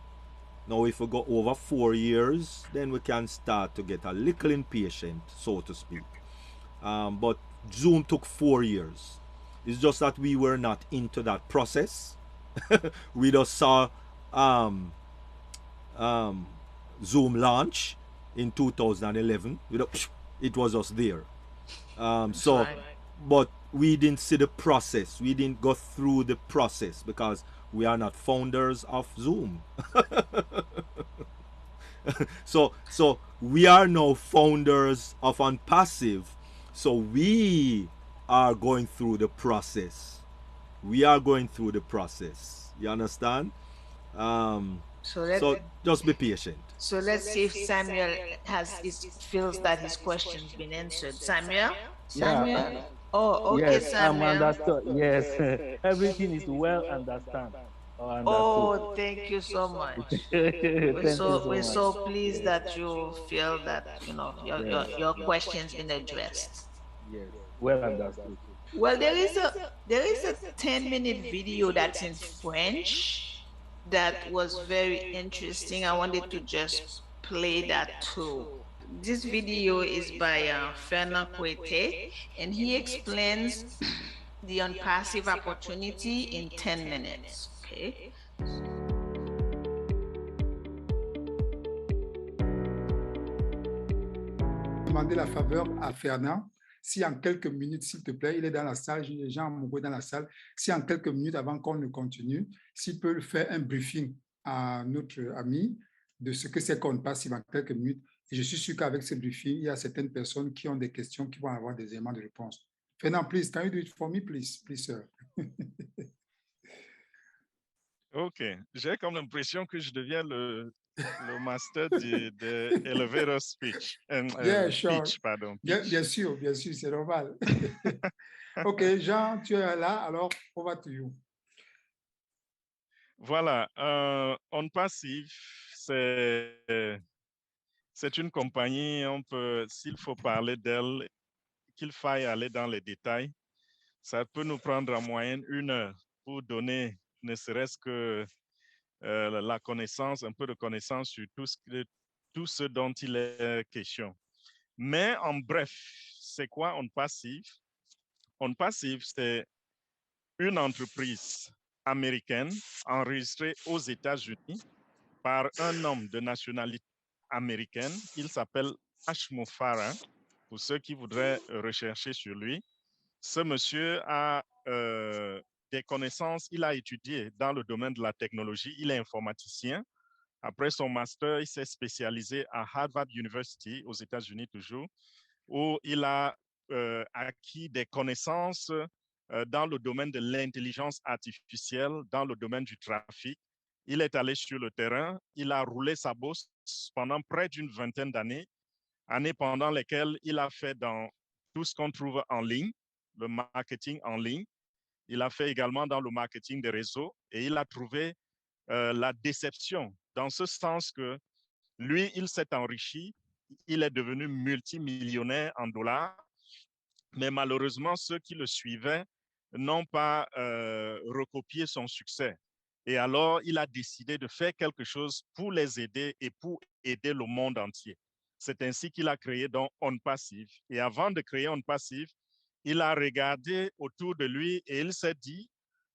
Now if we go over 4 years, then we can start to get a little impatient, so to speak. But Zoom took 4 years. It's just that we were not into that process. We just saw um, um, Zoom launch in 2011. It was us there. That's So, right. but we didn't see the process. We didn't go through the process because we are not founders of Zoom. So we are now founders of ONPASSIVE. So we are going through the process. We are going through the process. You understand? Um, So let so just be patient. so let's see if Samuel feels that his question's been answered. Samuel? Yeah, Samuel? Oh, okay, yes, I'm Samuel. understood. Yes, everything is well understand or understood. Oh, thank you so much. We're Thank you so so we're much. so pleased Yes, that you feel that yes, your question's been addressed. yes, well understood. Well, there is a 10-minute video that's in French that was very interesting. I wanted to just play that too. This video is by Fernand Coete, and he explains the unpassive opportunity in 10 minutes. Okay. Demander la faveur à Fernand, si en quelques minutes, s'il te plaît, il est dans la salle, j'ai les gens amoureux dans la salle, si en quelques minutes, avant qu'on ne continue, s'il peut faire un briefing à notre ami de ce que c'est qu'on passe en quelques minutes. Et je suis sûr qu'avec ce briefing, il y a certaines personnes qui ont des questions, qui vont avoir des éléments de réponse. Fernand, please, can you do it for me, please, sir? Ok, j'ai comme l'impression que je deviens le master de elevator speech, Yeah, sure. pitch, pardon. Bien sûr, c'est normal. Ok, Jean, tu es là, alors over to you. Voilà, OnPassive, c'est une compagnie, s'il faut parler d'elle, qu'il faille aller dans les détails, ça peut nous prendre en moyenne 1 heure pour donner ne serait-ce que la connaissance, un peu de connaissance sur tout ce dont il est question. Mais en bref, c'est quoi OnPassive? OnPassive, c'est une entreprise américaine enregistrée aux États-Unis par un homme de nationalité américaine. Il s'appelle H. Mufareh, pour ceux qui voudraient rechercher sur lui. Ce monsieur a des connaissances, il a étudié dans le domaine de la technologie, il est informaticien. Après son master, il s'est spécialisé à Harvard University, aux États-Unis toujours, où il a acquis des connaissances dans le domaine de l'intelligence artificielle, dans le domaine du trafic. Il est allé sur le terrain, il a roulé sa bosse pendant près d'une vingtaine d'années, années pendant lesquelles il a fait dans tout ce qu'on trouve en ligne, le marketing en ligne. Il a fait également dans le marketing des réseaux et il a trouvé la déception dans ce sens que lui, il s'est enrichi, il est devenu multimillionnaire en dollars, mais malheureusement, ceux qui le suivaient n'ont pas recopié son succès. Et alors, il a décidé de faire quelque chose pour les aider et pour aider le monde entier. C'est ainsi qu'il a créé donc ONPASSIVE. Et avant de créer ONPASSIVE, il a regardé autour de lui et il s'est dit,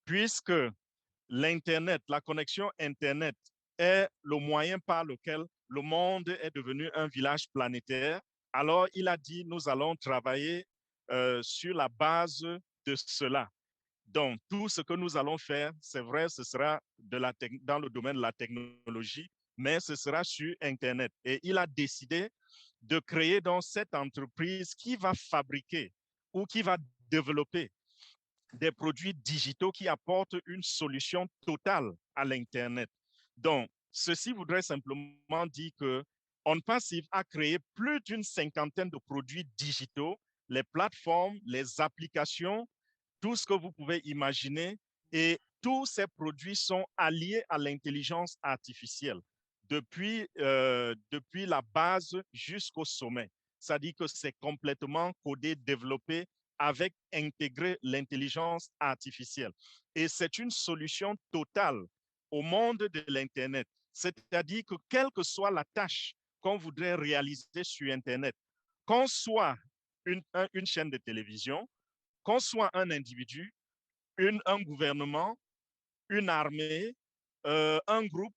puisque l'Internet, la connexion Internet est le moyen par lequel le monde est devenu un village planétaire, alors il a dit, nous allons travailler sur la base de cela. Donc, tout ce que nous allons faire, c'est vrai, ce sera dans le domaine de la technologie, mais ce sera sur Internet. Et il a décidé de créer donc cette entreprise qui va fabriquer ou qui va développer des produits digitaux qui apportent une solution totale à l'Internet. Donc, ceci voudrait simplement dire que OnPassive a créé plus d'une cinquantaine de produits digitaux, les plateformes, les applications, tout ce que vous pouvez imaginer. Et tous ces produits sont alliés à l'intelligence artificielle depuis la base jusqu'au sommet. Ça dit que c'est complètement codé, développé avec intégré l'intelligence artificielle. Et c'est une solution totale au monde de l'Internet. C'est-à-dire que quelle que soit la tâche qu'on voudrait réaliser sur Internet, qu'on soit une chaîne de télévision, qu'on soit un individu, un gouvernement, une armée, un groupe,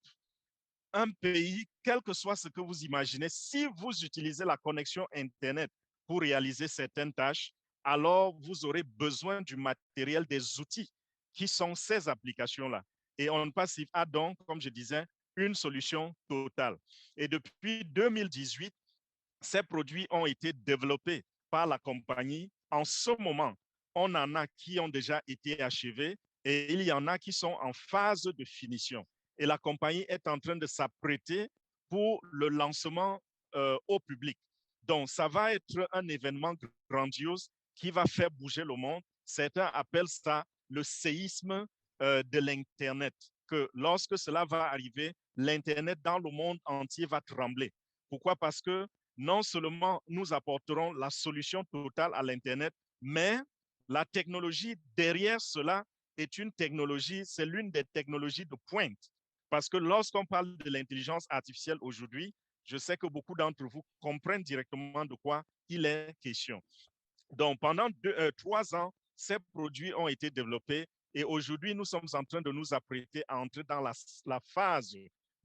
un pays, quel que soit ce que vous imaginez, si vous utilisez la connexion Internet pour réaliser certaines tâches, alors vous aurez besoin du matériel, des outils qui sont ces applications-là. Et OnPassive a donc, comme je disais, une solution totale. Et depuis 2018, ces produits ont été développés par la compagnie. En ce moment, on en a qui ont déjà été achevés et il y en a qui sont en phase de finition. Et la compagnie est en train de s'apprêter pour le lancement au public. Donc, ça va être un événement grandiose qui va faire bouger le monde. Certains appellent ça le séisme de l'Internet, que lorsque cela va arriver, l'Internet dans le monde entier va trembler. Pourquoi? Parce que non seulement nous apporterons la solution totale à l'Internet, mais la technologie derrière cela est une technologie, c'est l'une des technologies de pointe. Parce que lorsqu'on parle de l'intelligence artificielle aujourd'hui, je sais que beaucoup d'entre vous comprennent directement de quoi il est question. Donc, pendant 3 ans, ces produits ont été développés et aujourd'hui, nous sommes en train de nous apprêter à entrer dans la phase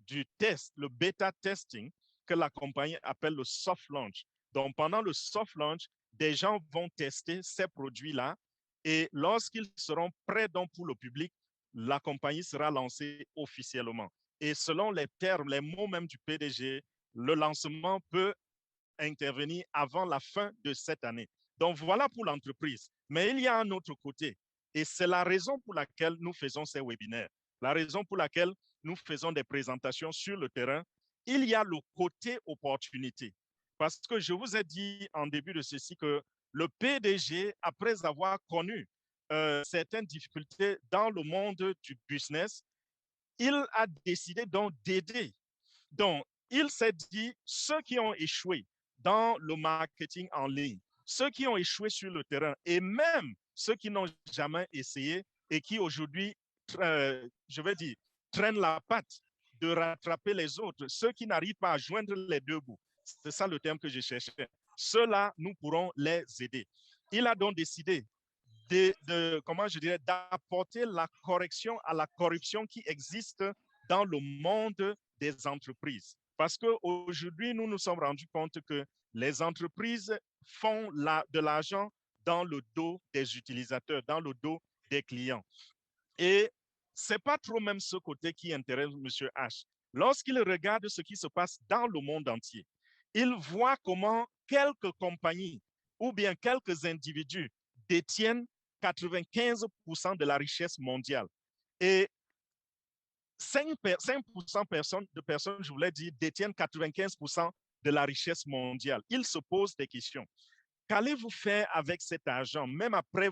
du test, le bêta testing, que la compagnie appelle le soft launch. Donc, pendant le soft launch, des gens vont tester ces produits-là et lorsqu'ils seront prêts donc pour le public, la compagnie sera lancée officiellement. Et selon les termes, les mots même du PDG, le lancement peut intervenir avant la fin de cette année. Donc voilà pour l'entreprise. Mais il y a un autre côté et c'est la raison pour laquelle nous faisons ces webinaires, la raison pour laquelle nous faisons des présentations sur le terrain. Il y a le côté opportunité. Parce que je vous ai dit en début de ceci que le PDG, après avoir connu certaines difficultés dans le monde du business, il a décidé donc d'aider. Donc, il s'est dit, ceux qui ont échoué dans le marketing en ligne, ceux qui ont échoué sur le terrain et même ceux qui n'ont jamais essayé et qui aujourd'hui, je vais dire, traînent la patte de rattraper les autres, ceux qui n'arrivent pas à joindre les deux bouts. C'est ça le terme que je cherchais. Ceux-là, nous pourrons les aider. Il a donc décidé comment je dirais, d'apporter la correction à la corruption qui existe dans le monde des entreprises. Parce qu'aujourd'hui, nous nous sommes rendus compte que Les entreprises font de l'argent dans le dos des utilisateurs, dans le dos des clients. Et ce n'est pas trop même ce côté qui intéresse M. H. Lorsqu'il regarde ce qui se passe dans le monde entier, il voit comment quelques compagnies ou bien quelques individus détiennent 95% de la richesse mondiale. Et 5% de personnes, je voulais dire, détiennent 95% de la richesse mondiale. Il se pose des questions. Qu'allez-vous faire avec cet argent, même après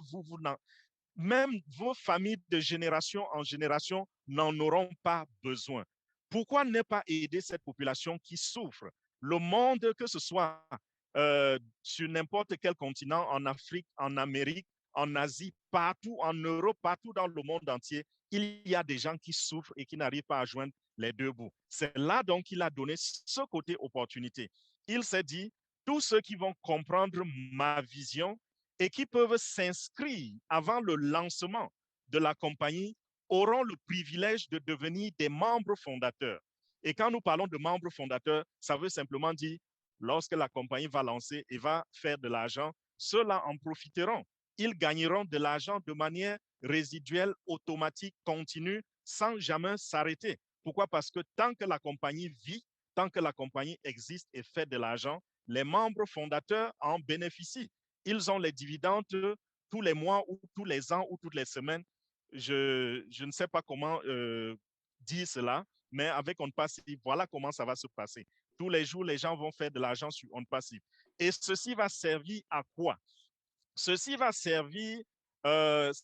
même vos familles de génération en génération n'en auront pas besoin. Pourquoi ne pas aider cette population qui souffre? Le monde, que ce soit sur n'importe quel continent, en Afrique, en Amérique, en Asie, partout, en Europe, partout dans le monde entier, il y a des gens qui souffrent et qui n'arrivent pas à joindre les deux bouts. C'est là donc qu'il a donné ce côté opportunité. Il s'est dit, tous ceux qui vont comprendre ma vision et qui peuvent s'inscrire avant le lancement de la compagnie auront le privilège de devenir des membres fondateurs. Et quand nous parlons de membres fondateurs, ça veut simplement dire, lorsque la compagnie va lancer et va faire de l'argent, ceux-là en profiteront. Ils gagneront de l'argent de manière résiduelle, automatique, continue, sans jamais s'arrêter. Pourquoi? Parce que tant que la compagnie vit, tant que la compagnie existe et fait de l'argent, les membres fondateurs en bénéficient. Ils ont les dividendes tous les mois ou tous les ans ou toutes les semaines. Je ne sais pas comment dire cela, mais avec ONPASSIVE, voilà comment ça va se passer. Tous les jours, les gens vont faire de l'argent sur ONPASSIVE. Et ceci va servir à quoi? Ceci va servir,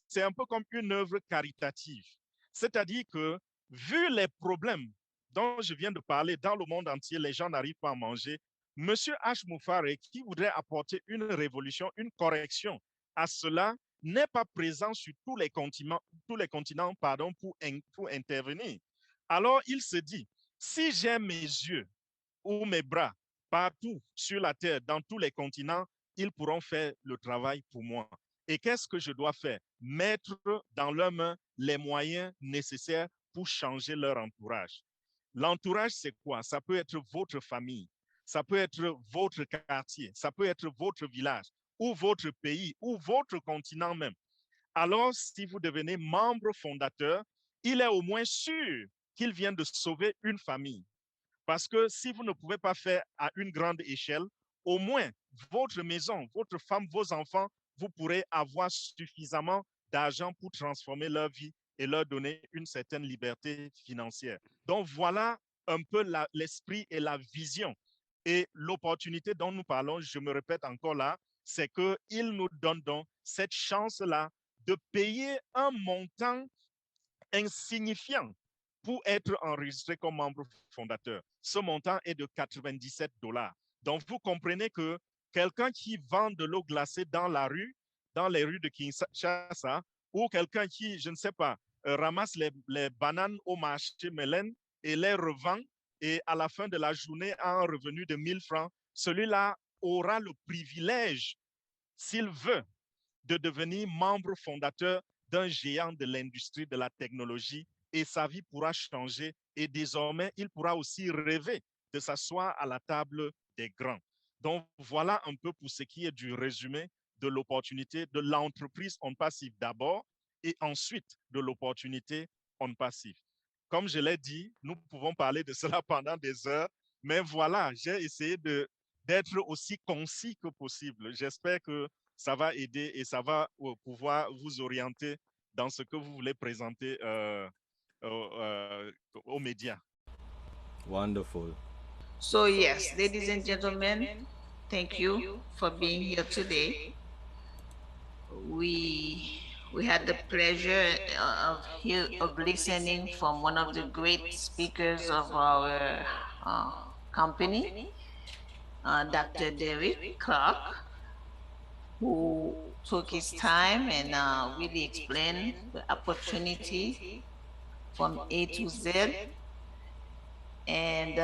c'est un peu comme une œuvre caritative. C'est-à-dire que, vu les problèmes dont je viens de parler dans le monde entier, les gens n'arrivent pas à manger, Monsieur H. Mufareh, qui voudrait apporter une révolution, une correction à cela, n'est pas présent sur tous les continents pour intervenir. Alors, il se dit, si j'ai mes yeux ou mes bras partout sur la terre, dans tous les continents, ils pourront faire le travail pour moi. Et qu'est-ce que je dois faire? Mettre dans leurs mains les moyens nécessaires pour changer leur entourage. L'entourage, c'est quoi? Ça peut être votre famille, ça peut être votre quartier, ça peut être votre village, ou votre pays, ou votre continent même. Alors, si vous devenez membre fondateur, il est au moins sûr qu'il vient de sauver une famille. Parce que si vous ne pouvez pas faire à une grande échelle, au moins votre maison, votre femme, vos enfants, vous pourrez avoir suffisamment d'argent pour transformer leur vie et leur donner une certaine liberté financière. Donc voilà un peu l'esprit et la vision. Et l'opportunité dont nous parlons, je me répète encore là, c'est qu'il nous donne donc cette chance-là de payer un montant insignifiant pour être enregistré comme membre fondateur. Ce montant est de 97 $. Donc, vous comprenez que quelqu'un qui vend de l'eau glacée dans la rue, dans les rues de Kinshasa, ou quelqu'un qui, je ne sais pas, ramasse les bananes au marché Mélène et les revend, et à la fin de la journée a un revenu de 1000 francs, celui-là aura le privilège, s'il veut, de devenir membre fondateur d'un géant de l'industrie de la technologie et sa vie pourra changer et désormais, il pourra aussi rêver de s'asseoir à la table des grands. Donc, voilà un peu pour ce qui est du résumé de l'opportunité de l'entreprise ONPASSIVE d'abord et ensuite de l'opportunité ONPASSIVE. Comme je l'ai dit, nous pouvons parler de cela pendant des heures, mais voilà, j'ai essayé d'être aussi concis que possible. J'espère que ça va aider et ça va pouvoir vous orienter dans ce que vous voulez présenter aux médias. Wonderful. So yes, ladies and gentlemen, thank you for being here today. We had the pleasure of listening from one of the great speakers of our company, Dr. Derek Clark, who took his time and really explained the opportunity from A to Z. And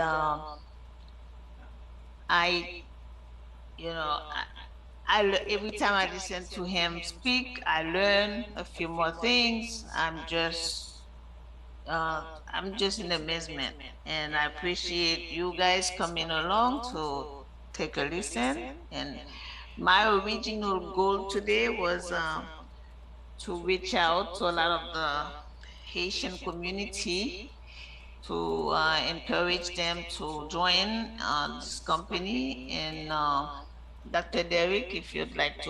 I, you know, every time I listen to him speak, I learn a few more things. I'm just in amazement, and I appreciate you guys coming along to take a listen. And my original goal today was to reach out to a lot of the Haitian community to encourage them to join this company. And Dr. Derek, if you'd like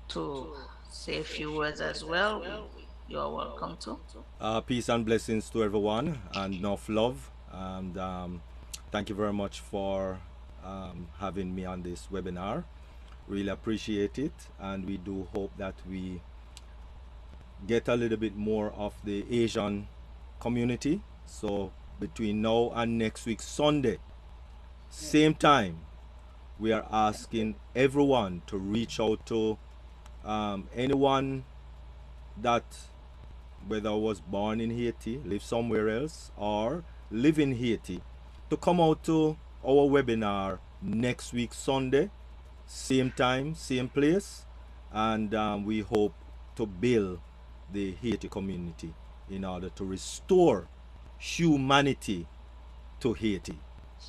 to say a few words as well, you're welcome to. Peace and blessings to everyone, and enough love. And thank you very much for having me on this webinar. Really appreciate it, and we do hope that we get a little bit more of the Asian community. So between now and next week, Sunday, same time, we are asking everyone to reach out to anyone that whether was born in Haiti, live somewhere else, or live in Haiti, to come out to our webinar next week, Sunday, same time, same place, and we hope to build the Haiti community in order to restore humanity to Haiti.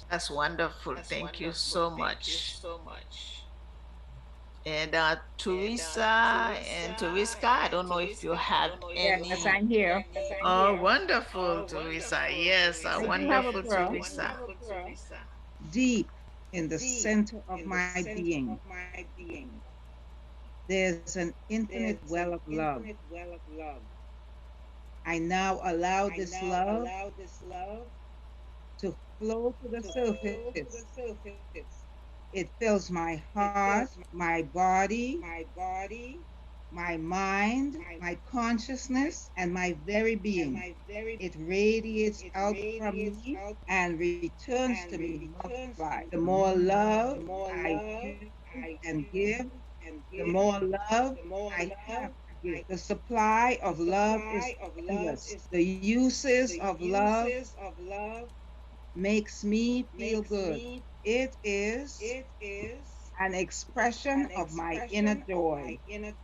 That's wonderful. Thank you so much. And Teresa and Teresa, I don't know if you have Yes, any. I'm here. Oh, wonderful, Teresa. Yes, I do have a wonderful, prayer. Teresa. Deep in the center of my being, there's an infinite well of love. I now allow this love to flow to the surface. It fills my heart, my body, my mind, my consciousness, and my very being. It radiates out from me and returns to me multiplied. The more love I use and give, the more love I have to give. The supply of love is endless. The uses of love makes me feel good. It is an expression of my inner joy.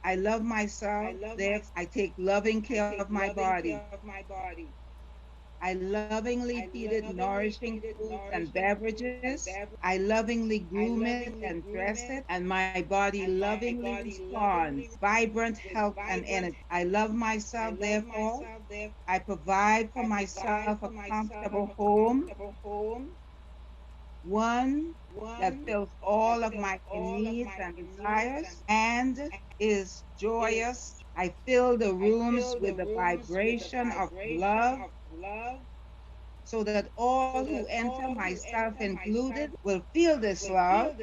I love myself, therefore I take loving care of my body. I lovingly feed it nourishing foods and beverages. I lovingly groom it and dress it, and my body lovingly responds, vibrant health and energy. I love myself, therefore I provide for myself a comfortable home, one that fills all of my needs and desires and is joyous. I fill the rooms with the vibration of love so that all who enter, myself included, will feel this love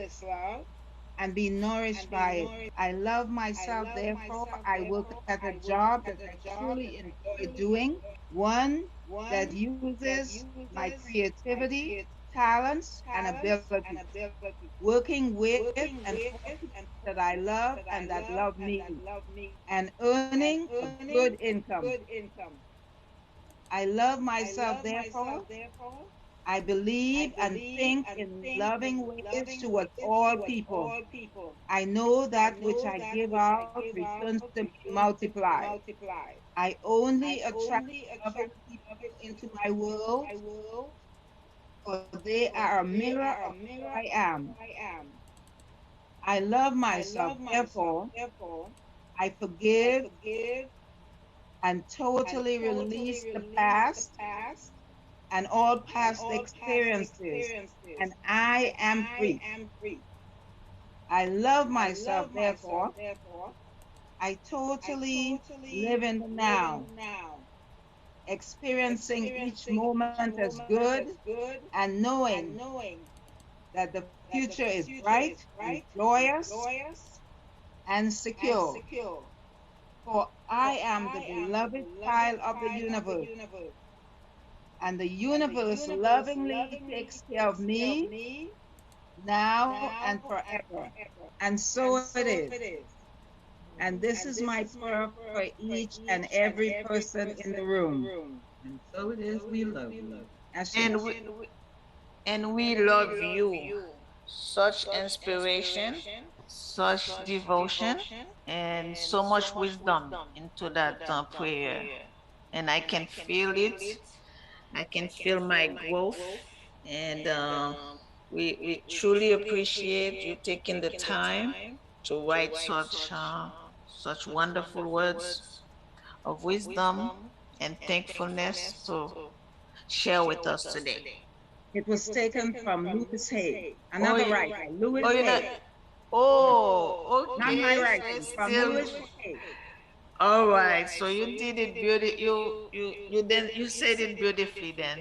and be nourished by it. I love myself, therefore, I work at a job that I truly enjoy doing, one that uses my creativity, talents, and abilities, working with and for people that I love and that love me, and earning a good income. I love myself, therefore, I believe and think in loving ways towards all people. I know that which I give out returns to me multiplied. I only attract loving people into my world, for they are a mirror of who I am. I love myself, therefore, I forgive and totally release the past and all past experiences, and I am free. I love myself, therefore, I totally live in the now, experiencing each moment as good and knowing that the future is bright and joyous and secure. For I am the beloved child of the universe, and the universe lovingly takes care of me now and forever. And so it is. And this is my prayer for each and every person in the room. And so it is, we love you. Ashe. And we love you. Such inspiration, such devotion, and so much wisdom into that prayer. And I can feel it. I can feel my growth. And We truly appreciate you taking the time to write such wonderful words of wisdom and thankfulness to share with us today. It was taken from Louis Hay, Oh, another writer, Louis you're not. Hay. Oh, Not my okay. So writing, it's from still. Louis Hay. All right. So you did it beauty. You said it beautifully then.